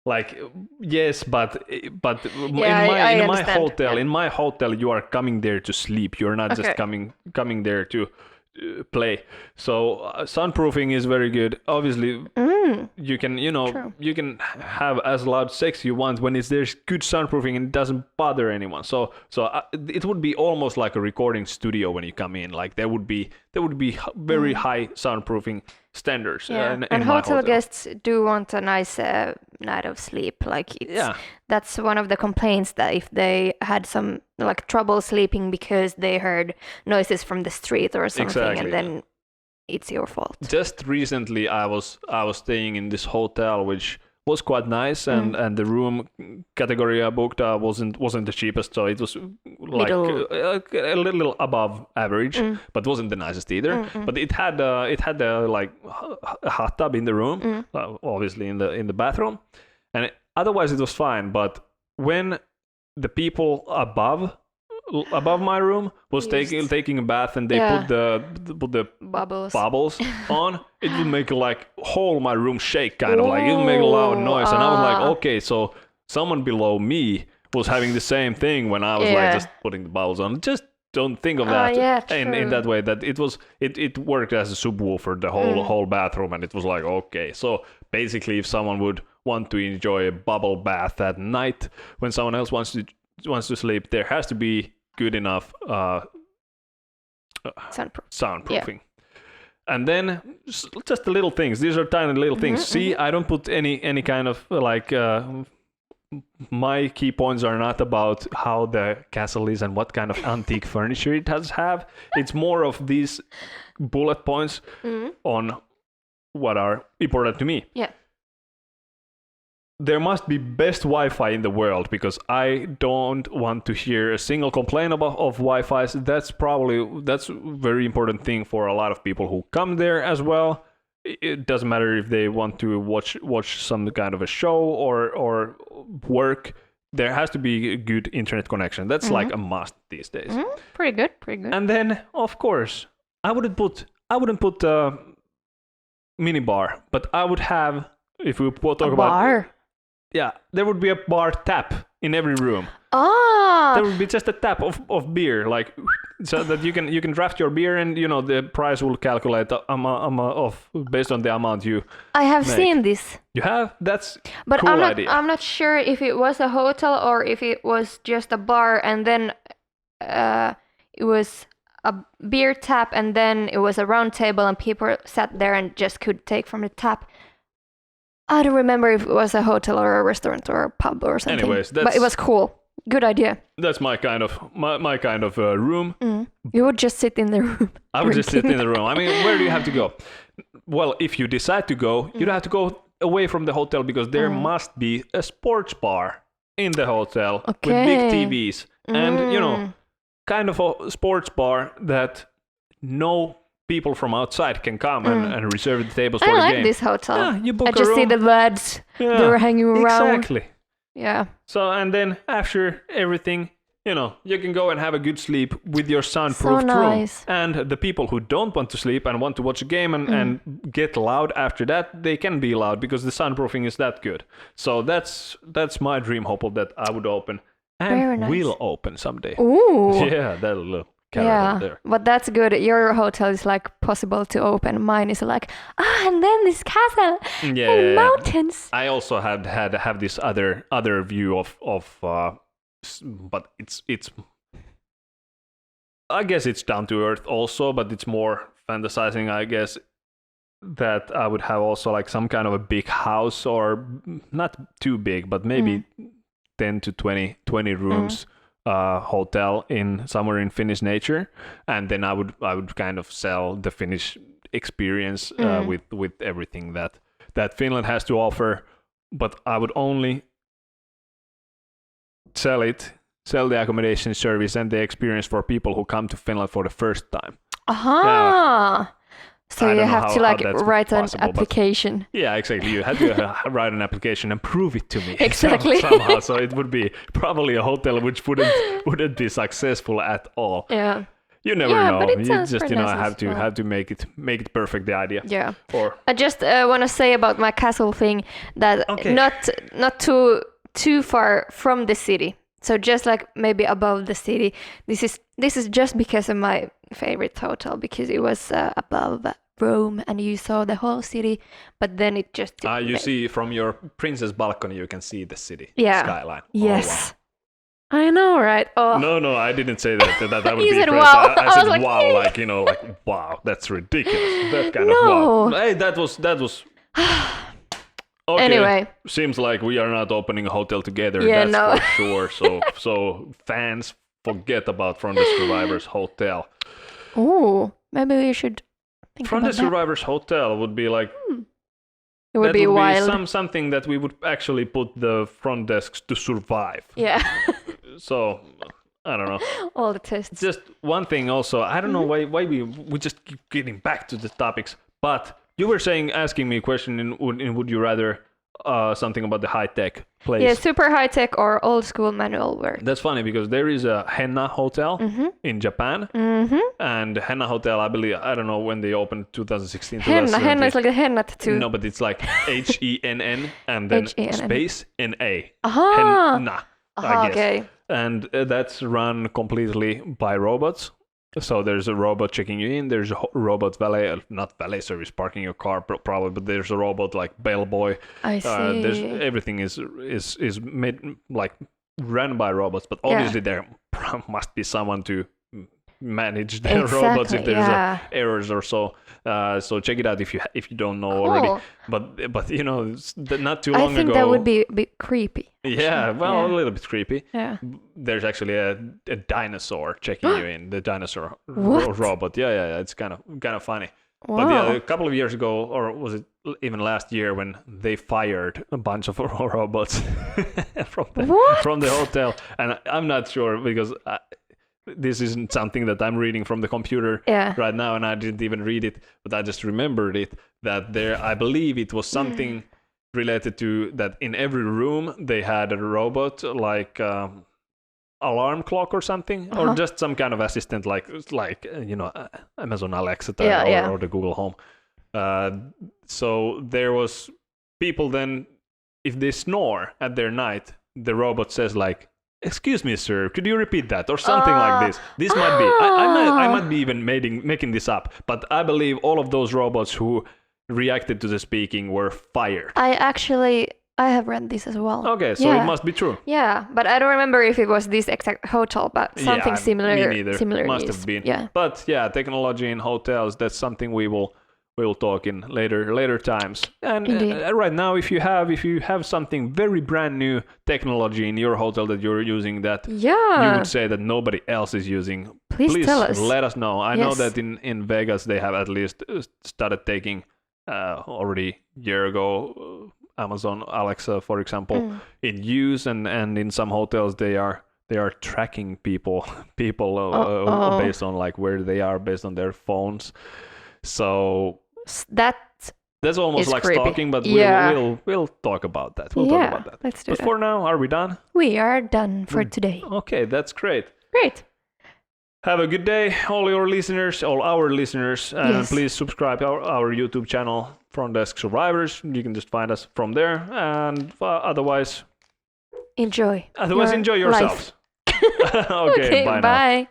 like yes, but in my hotel you are coming there to sleep. You're not just coming there to play. So soundproofing is very good. Obviously, you can you can have as loud sex you want when there's good soundproofing and it doesn't bother anyone. So it would be almost like a recording studio when you come in. Like there would be very high soundproofing standards. And hotel guests do want a nice night of sleep. Like that's one of the complaints, that if they had some like trouble sleeping because they heard noises from the street or something, and then it's your fault. Just recently I was staying in this hotel which was quite nice, and the room category I booked wasn't the cheapest, so it was like a little above average, but wasn't the nicest either. But it had like a hot tub in the room, obviously in the bathroom, and otherwise it was fine. But when the people above my room was taking a bath and they put the bubbles on, it would make like whole my room shake, kind of like it would make a loud noise. And I was like, okay, so someone below me was having the same thing when I was like just putting the bubbles on. Just don't think of that in that way, that it worked as a subwoofer, the whole bathroom, and it was like, okay, so basically if someone would want to enjoy a bubble bath at night when someone else wants to sleep, there has to be good enough soundproofing. And then just the little things. These are tiny little things. See, I don't put any kind of like my key points are not about how the castle is and what kind of antique furniture it does have. It's more of these bullet points on what are important to me. Yeah. There must be best Wi-Fi in the world, because I don't want to hear a single complaint of Wi-Fi. That's a very important thing for a lot of people who come there as well. It doesn't matter if they want to watch some kind of a show or work. There has to be a good internet connection. That's like a must these days. Pretty good. And then, of course, I wouldn't put a mini bar, but I would have, if we talk about bar. Yeah, there would be a bar tap in every room. There would be just a tap of beer, like so that you can draft your beer, and the price will calculate based on the amount you. I have make. seen this. You have? That's but cool idea. I'm not sure if it was a hotel or if it was just a bar, and then it was a beer tap, and then it was a round table, and people sat there and just could take from the tap. I don't remember if it was a hotel or a restaurant or a pub or something. Anyways, but it was cool. Good idea. That's my kind of room. You would just sit in the room. I would just sit in the room. I mean, where do you have to go? Well, if you decide to go, you have to go away from the hotel, because there must be a sports bar in the hotel with big TVs and kind of a sports bar that no people from outside can come and reserve the tables for the game. I like this hotel. Yeah, you book I just see the lads. They're hanging around. Exactly. Yeah. So, and then after everything, you can go and have a good sleep with your soundproofed room. And the people who don't want to sleep and want to watch a game and get loud after that, they can be loud because the soundproofing is that good. So that's my dream hotel that I would open and will open someday. Ooh. Yeah, that'll look. carried Yeah, out there. but that's good. Your hotel is like possible to open. Mine is like, and then this castle Yeah, and mountains. I also have this other view of but it's I guess it's down to earth also, but it's more fantasizing, I guess, that I would have also like some kind of a big house, or not too big, but maybe 10 to 20 rooms hotel in somewhere in Finnish nature, and then I would kind of sell the Finnish experience with everything that Finland has to offer, but I would only sell the accommodation service and the experience for people who come to Finland for the first time. So I you don't know have to how like that's write possible, an application. Yeah, exactly. You had to write an application and prove it to me. Exactly. Somehow. So it would be probably a hotel which wouldn't be successful at all. Yeah. You never know. But it You sounds just pretty nice have to make it perfect, the idea. Yeah. Or I just want to say about my castle thing that not too far from the city. So just like maybe above the city. This is just because of my favorite hotel, because it was above Rome and you saw the whole city, but then it just you see from your princess balcony, you can see the city skyline. Yes. Oh, wow. I know, right? Oh. No, I didn't say that. That would You be said impressive. wow. I said was like, wow, like wow, that's ridiculous. That kind of No. wow. Hey, that was. Okay. Anyway. Seems like we are not opening a hotel together. Yeah, That's for sure. So fans, forget about From the Survivors Hotel. Oh, maybe we should think From about the that. Survivors Hotel would be like It would be wild. something that we would actually put the front desks to survive. Yeah. So I don't know. All the tests. Just one thing also. I don't know why we just keep getting back to the topics, but you were asking me a question in would you rather something about the high-tech place? Yeah, super high-tech or old-school manual work. That's funny because there is a Henna Hotel in Japan, and Henna Hotel, I believe, I don't know when they opened, 2016, Henna is like a henna tattoo. No, but it's like HENN and then space NA. Aha! Henna, I guess. Okay. And that's run completely by robots. So there's a robot checking you in. There's a robot not valet service, parking your car probably, but there's a robot like bellboy. I see. Everything is made like run by robots, but obviously there must be someone to manage the robots if there's errors or so. So check it out if you don't know already. But you know, it's not too long ago. I think that would be a bit creepy. Yeah, well, a little bit creepy. Yeah. There's actually a dinosaur checking you in. The dinosaur robot. Yeah. It's kind of funny. Wow. But yeah, a couple of years ago, or was it even last year, when they fired a bunch of robots from the hotel, and I'm not sure because this isn't something that I'm reading from the computer right now, and I didn't even read it, but I just remembered it that I believe it was something related to that in every room they had a robot like alarm clock or something, or just some kind of assistant like Amazon Alexa or the Google Home. So there was people then, if they snore at their night, the robot says like, "Excuse me, sir, could you repeat that?" or something like this. This might be. I might be even making this up, but I believe all of those robots who reacted to the speaking were fired. I have read this as well. Okay, so it must be true. Yeah, but I don't remember if it was this exact hotel, but something similar. Me neither. Similar Must news. have been. Yeah. But yeah, technology in hotels, that's something we will talk in later times. And right now, if you have something very brand new technology in your hotel that you're using that you would say that nobody else is using, please tell us. Let us know. I know that in Vegas they have at least started taking already a year ago Amazon Alexa, for example, in use, and in some hotels they are tracking people based on like where they are based on their phones. So that's almost like creepy. Stalking, but we'll talk about that. We'll talk about that. Let's do but that. for now, are we done? We are done for today. Okay, that's great. Great. Have a good day, all our listeners, and please subscribe our YouTube channel, Front Desk Survivors. You can just find us from there, and otherwise enjoy yourselves. Okay, bye now. Bye.